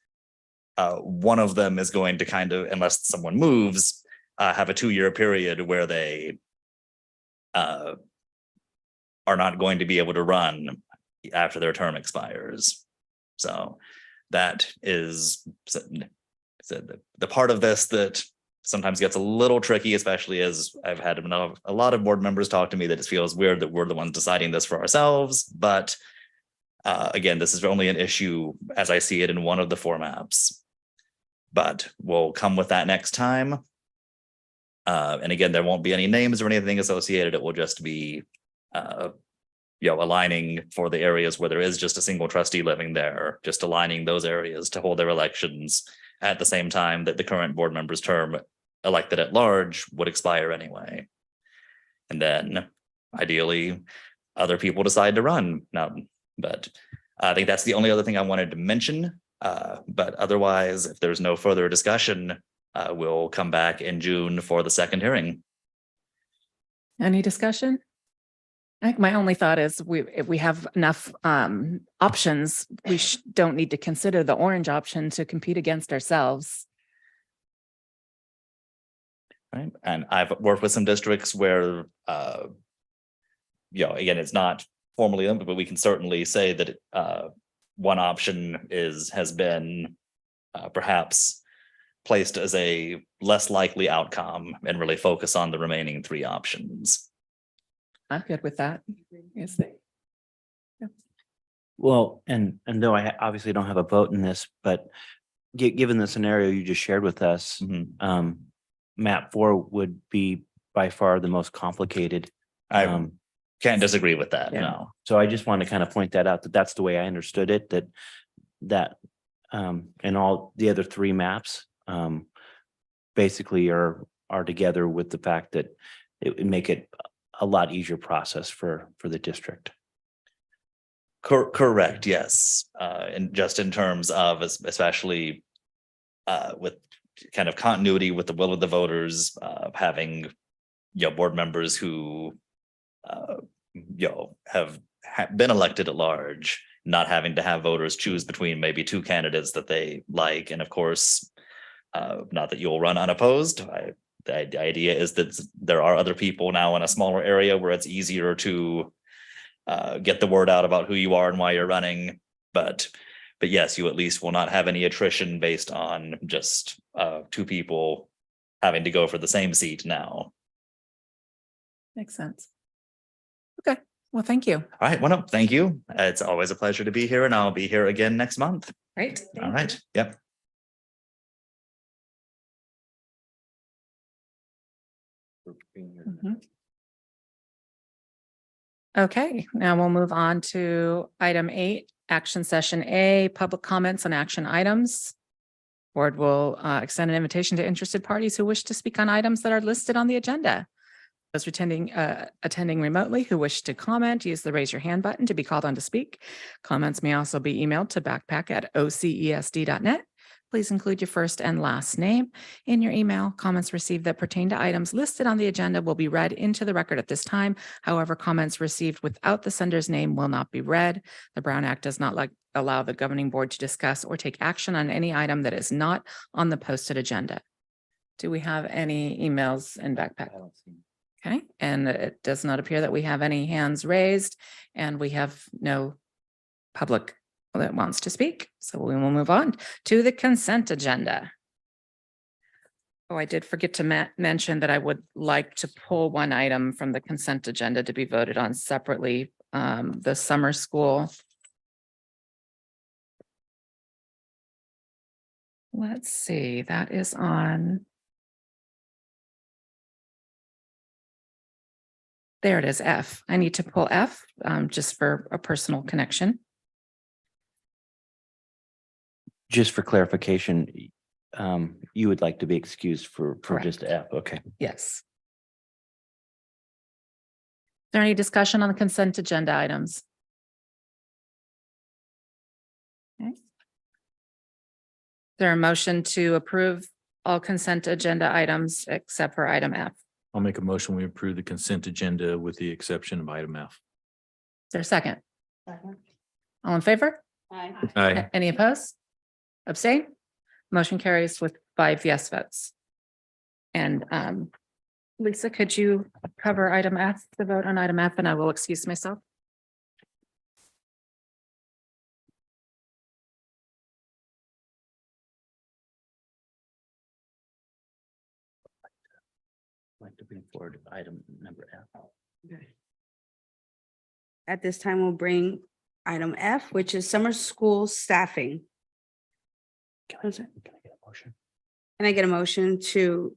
One of them is going to kind of, unless someone moves, have a 2-year period where they are not going to be able to run after their term expires. So that is the part of this that sometimes gets a little tricky, especially as I've had a lot of board members talk to me that it feels weird that we're the ones deciding this for ourselves. But again, this is only an issue as I see it in one of the 4 maps. But we'll come with that next time. And again, there won't be any names or anything associated. It will just be aligning for the areas where there is just a single trustee living there, just aligning those areas to hold their elections at the same time that the current board member's term elected at large would expire anyway. And then ideally other people decide to run now. But I think that's the only other thing I wanted to mention. But otherwise, if there's no further discussion, we'll come back in June for the second hearing.
Any discussion? I think my only thought is if we have enough options, we don't need to consider the orange option to compete against ourselves.
Right. And I've worked with some districts where, again, it's not formally limited, but we can certainly say that one option has been perhaps placed as a less likely outcome and really focus on the remaining 3 options.
I'm good with that. Yes.
Well, and though I obviously don't have a vote in this, but given the scenario you just shared with us, map 4 would be by far the most complicated.
I can't disagree with that.
Yeah.
No.
So I just want to kind of point that out, that that's the way I understood it, that and all the other 3 maps basically are together with the fact that it would make it a lot easier process for the district.
Correct. Yes. And just in terms of especially with kind of continuity with the will of the voters, having board members who have been elected at large, not having to have voters choose between maybe 2 candidates that they like, and of course, not that you'll run unopposed. The idea is that there are other people now in a smaller area where it's easier to get the word out about who you are and why you're running. But yes, you at least will not have any attrition based on just 2 people having to go for the same seat now.
Makes sense. Okay. Well, thank you.
All right. Well, no, thank you. It's always a pleasure to be here, and I'll be here again next month.
Great.
All right. Yep.
Okay, now we'll move on to item 8, action session A, public comments on action items. Board will extend an invitation to interested parties who wish to speak on items that are listed on the agenda. Those attending remotely who wish to comment, use the raise your hand button to be called on to speak. Comments may also be emailed to backpack@ocesd.net. Please include your first and last name in your email. Comments received that pertain to items listed on the agenda will be read into the record at this time. However, comments received without the sender's name will not be read. The Brown Act does not allow the governing board to discuss or take action on any item that is not on the posted agenda. Do we have any emails in backpack? Okay, and it does not appear that we have any hands raised, and we have no public that wants to speak. So we will move on to the consent agenda. Oh, I did forget to mention that I would like to pull one item from the consent agenda to be voted on separately, the summer school. Let's see, that is on. There it is, F. I need to pull F just for a personal connection.
Just for clarification, you would like to be excused for
Correct.
just F, okay.
Yes. Is there any discussion on the consent agenda items? Okay. Is there a motion to approve all consent agenda items except for item F.
I'll make a motion. We approve the consent agenda with the exception of item F.
Is there a second? All in favor?
Aye.
Any opposed? Abstain? Motion carries with 5 yes votes. And Lisa, could you cover item F, the vote on item F, and I will excuse myself?
Like to bring forward item number F.
At this time, we'll bring item F, which is summer school staffing.
Can I get a motion?
Can I get a motion to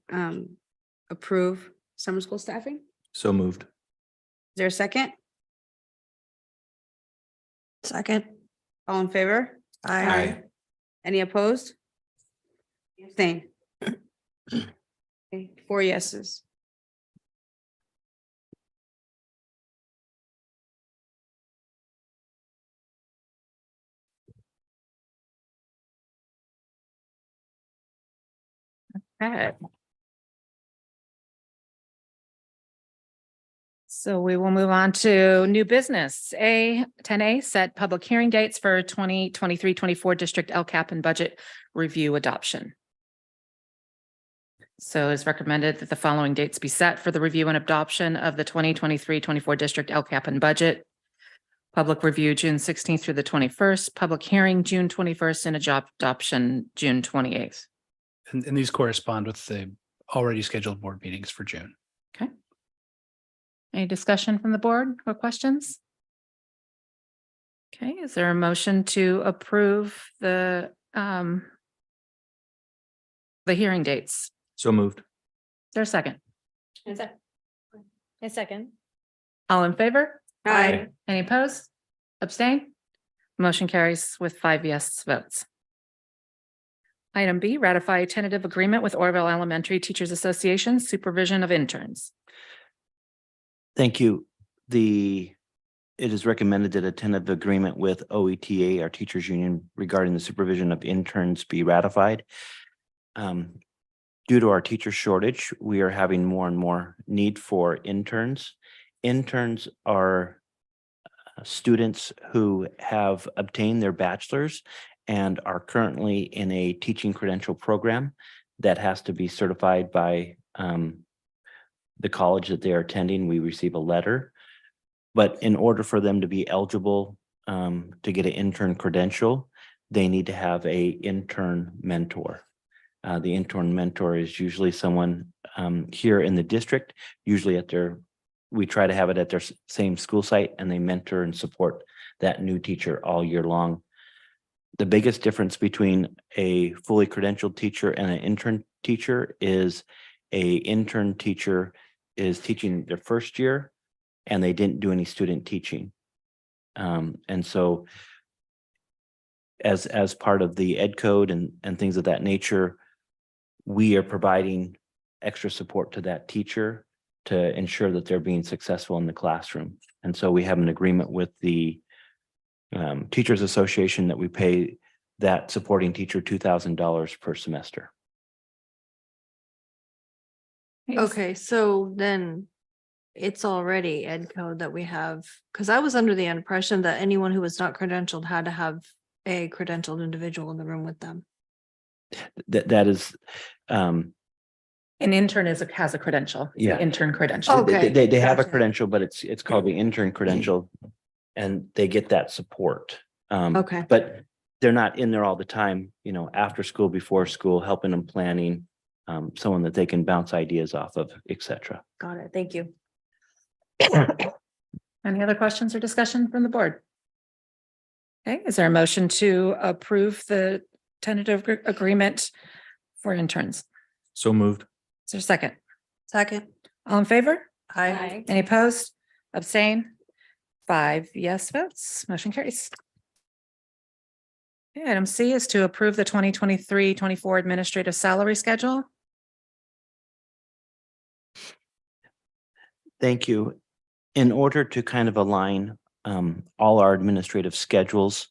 approve summer school staffing? Is
So moved.
there a second?
Second.
All in favor?
Aye.
Any opposed? Abstain. Okay, 4 yeses.
Okay. So we will move on to new business. 10A, set public hearing dates for 2023-24 district LCAP and budget review adoption. So it's recommended that the following dates be set for the review and adoption of the 2023-24 district LCAP and budget. Public review, June 16th through the 21st, public hearing, June 21st, and adoption, June 28th.
And these correspond with the already scheduled board meetings for June.
Okay. Any discussion from the board or questions? Okay, is there a motion to approve the hearing dates?
So moved.
Is there a second?
A second.
All in favor?
Aye.
Any opposed? Abstain? Motion carries with 5 yes votes. Item B, ratify a tentative agreement with Orville Elementary Teachers Association supervision of interns.
Thank you. It is recommended that a tentative agreement with OETA, our teachers union, regarding the supervision of interns be ratified. Due to our teacher shortage, we are having more and more need for interns. Interns are students who have obtained their bachelor's and are currently in a teaching credential program that has to be certified by the college that they are attending. We receive a letter. But in order for them to be eligible to get an intern credential, they need to have a intern mentor. The intern mentor is usually someone here in the district, usually we try to have it at their same school site, and they mentor and support that new teacher all year long. The biggest difference between a fully credentialed teacher and an intern teacher is an intern teacher is teaching their first year and they didn't do any student teaching. And so as part of the ed code and things of that nature, we are providing extra support to that teacher to ensure that they're being successful in the classroom. And so we have an agreement with the Teachers Association that we pay that supporting teacher $2,000 per semester.
Okay, so then it's already ed code that we have, because I was under the impression that anyone who was not credentialed had to have a credentialed individual in the room with them.
That is
An intern has a credential. It's the
Yeah.
intern credential.
Okay,
they have a
gotcha.
credential, but it's called the intern credential, and they get that support.
Okay.
But they're not in there all the time, after school, before school, helping them planning, someone that they can bounce ideas off of, etc.
Got it. Thank you.
Any other questions or discussion from the board? Okay, is there a motion to approve the tentative agreement for interns?
So moved.
Is there a second?
Second.
All in favor?
Aye.
Any opposed? Abstain? 5 yes votes. Motion carries. Okay, item C is to approve the 2023-24 administrative salary schedule.
Thank you. In order to kind of align all our administrative schedules,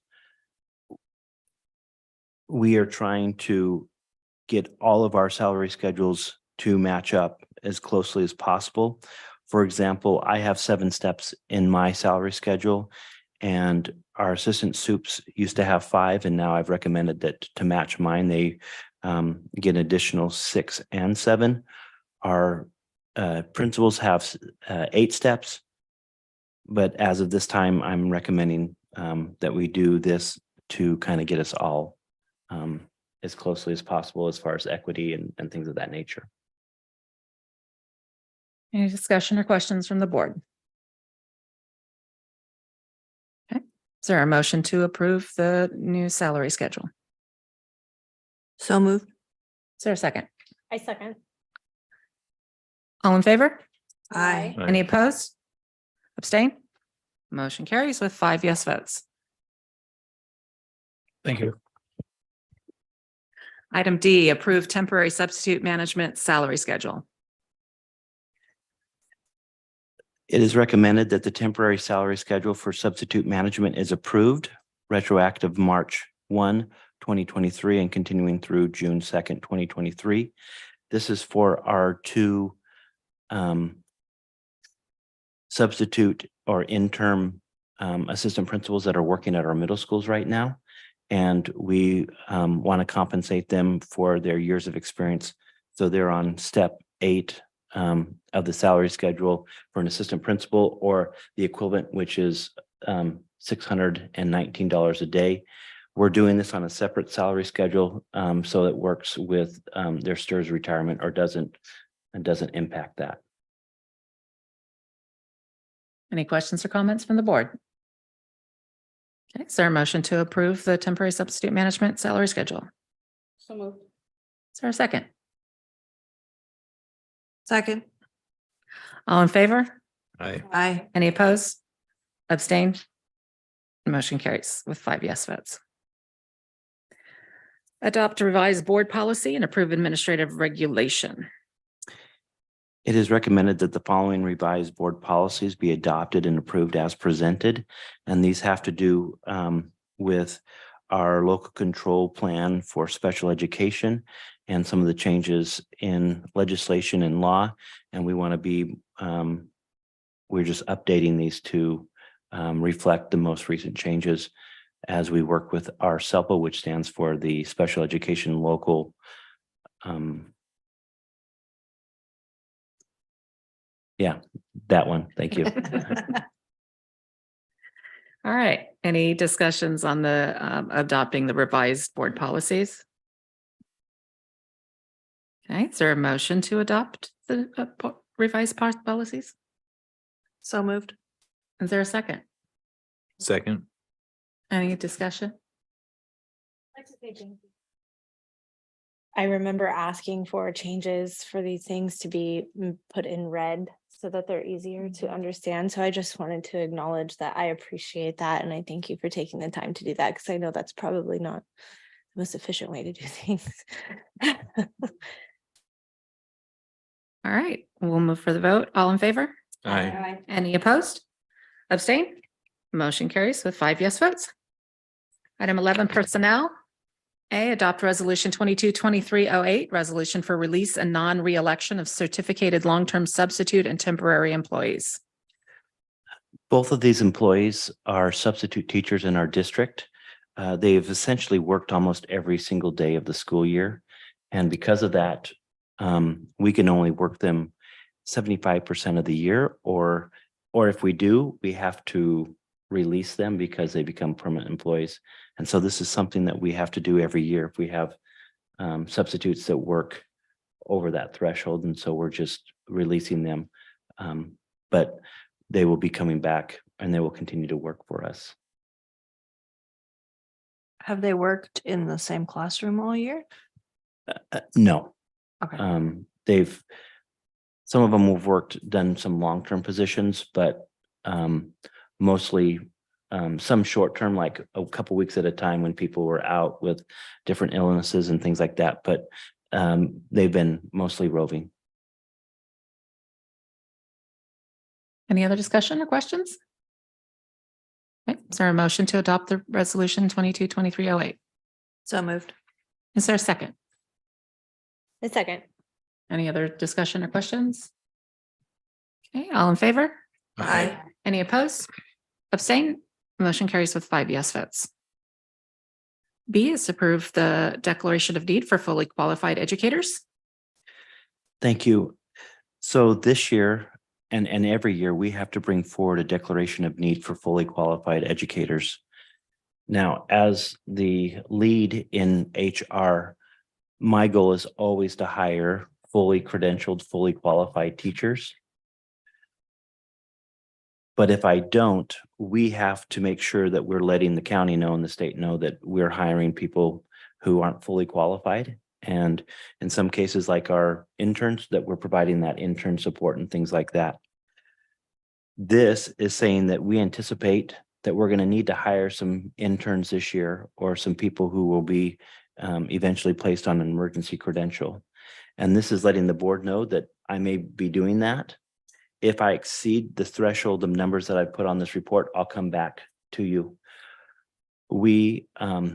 we are trying to get all of our salary schedules to match up as closely as possible. For example, I have 7 steps in my salary schedule, and our assistant soups used to have 5, and now I've recommended that to match mine, they get an additional 6 and 7. Our principals have 8 steps, but as of this time, I'm recommending that we do this to kind of get us all as closely as possible as far as equity and things of that nature.
Any discussion or questions from the board? Okay, is there a motion to approve the new salary schedule?
So moved.
Is there a second?
I second.
All in favor?
Aye.
Any opposed? Abstain? Motion carries with 5 yes votes.
Thank you.
Item D, approve temporary substitute management salary schedule.
It is recommended that the temporary salary schedule for substitute management is approved, retroactive March 1, 2023, and continuing through June 2nd, 2023. This is for our 2 substitute or interim assistant principals that are working at our middle schools right now. And we want to compensate them for their years of experience. So they're on step 8 of the salary schedule for an assistant principal, or the equivalent, which is $619 a day. We're doing this on a separate salary schedule, so it works with their STIRS retirement, or doesn't impact that.
Any questions or comments from the board? Okay, is there a motion to approve the temporary substitute management salary schedule?
So moved.
Is there a second?
Second.
All in favor?
Aye.
Aye.
Any opposed? Abstain? Motion carries with 5 yes votes. Adopt a revised board policy and approve administrative regulation.
It is recommended that the following revised board policies be adopted and approved as presented. And these have to do with our local control plan for special education and some of the changes in legislation and law. And we want to be, we're just updating these to reflect the most recent changes as we work with our SELPA, which stands for the Special Education Local yeah, that one. Thank you.
All right, any discussions on the adopting the revised board policies? Okay, is there a motion to adopt the revised policies?
So moved.
Is there a second?
Second.
Any discussion?
I remember asking for changes for these things to be put in red so that they're easier to understand. So I just wanted to acknowledge that I appreciate that. And I thank you for taking the time to do that, because I know that's probably not the most efficient way to do things.
All right, we'll move for the vote. All in favor?
Aye.
Any opposed? Abstain? Motion carries with 5 yes votes. Item 11, personnel. A, adopt resolution 22-2308, resolution for release and non-reelection of certificated long-term substitute and temporary employees.
Both of these employees are substitute teachers in our district. They've essentially worked almost every single day of the school year. And because of that, we can only work them 75% of the year, or if we do, we have to release them because they become permanent employees. And so this is something that we have to do every year if we have substitutes that work over that threshold. And so we're just releasing them. But they will be coming back and they will continue to work for us.
Have they worked in the same classroom all year?
No.
Okay.
Some of them have done some long-term positions, but mostly some short-term, like a couple weeks at a time when people were out with different illnesses and things like that. But they've been mostly roving.
Any other discussion or questions? Okay, is there a motion to adopt the resolution 22-2308?
So moved.
Is there a second?
A second.
Any other discussion or questions? Okay, all in favor?
Aye.
Any opposed? Abstain? Motion carries with 5 yes votes. B is to approve the declaration of need for fully qualified educators.
Thank you. So this year and every year, we have to bring forward a declaration of need for fully qualified educators. Now, as the lead in HR, my goal is always to hire fully credentialed, fully qualified teachers. But if I don't, we have to make sure that we're letting the county know and the state know that we're hiring people who aren't fully qualified. And in some cases, like our interns, that we're providing that intern support and things like that. This is saying that we anticipate that we're going to need to hire some interns this year or some people who will be eventually placed on an emergency credential. And this is letting the board know that I may be doing that. If I exceed the threshold of numbers that I put on this report, I'll come back to you. We are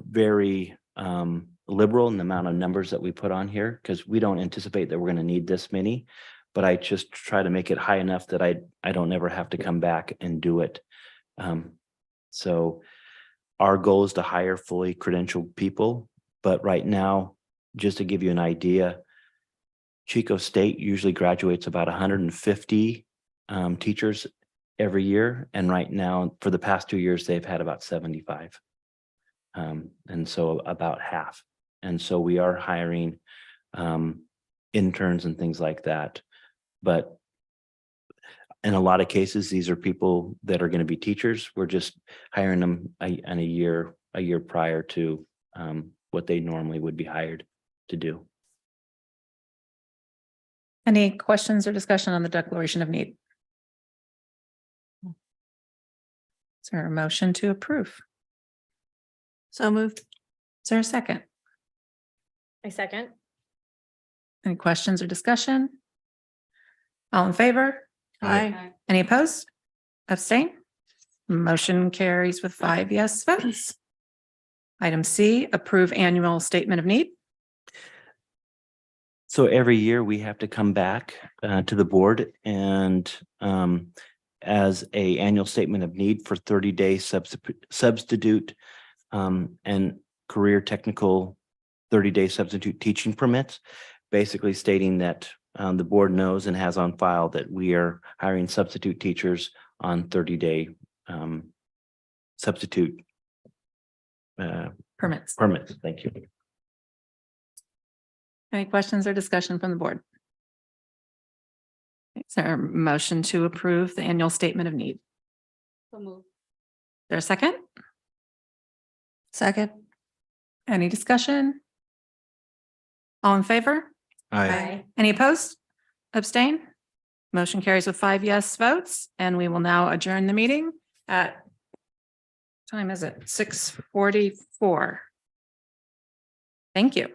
very liberal in the amount of numbers that we put on here because we don't anticipate that we're going to need this many, but I just try to make it high enough that I don't ever have to come back and do it. So our goal is to hire fully credentialed people, but right now, just to give you an idea, Chico State usually graduates about 150 teachers every year. And right now, for the past 2 years, they've had about 75. And so about half. And so we are hiring interns and things like that. But in a lot of cases, these are people that are going to be teachers. We're just hiring them in a year prior to what they normally would be hired to do.
Any questions or discussion on the declaration of need? Is there a motion to approve?
So moved.
Is there a second?
A second.
Any questions or discussion? All in favor?
Aye.
Any opposed? Abstain? Motion carries with 5 yes votes. Item C, approve annual statement of need.
So every year we have to come back to the board and as a annual statement of need for 30-day substitute and career technical 30-day substitute teaching permits, basically stating that the board knows and has on file that we are hiring substitute teachers on 30-day substitute
Permits.
Thank you.
Any questions or discussion from the board? Is there a motion to approve the annual statement of need?
So move.
Is there a second?
Second.
Any discussion? All in favor?
Aye.
Any opposed? Abstain? Motion carries with 5 yes votes, and we will now adjourn the meeting at, time is it? 6:44. Thank you.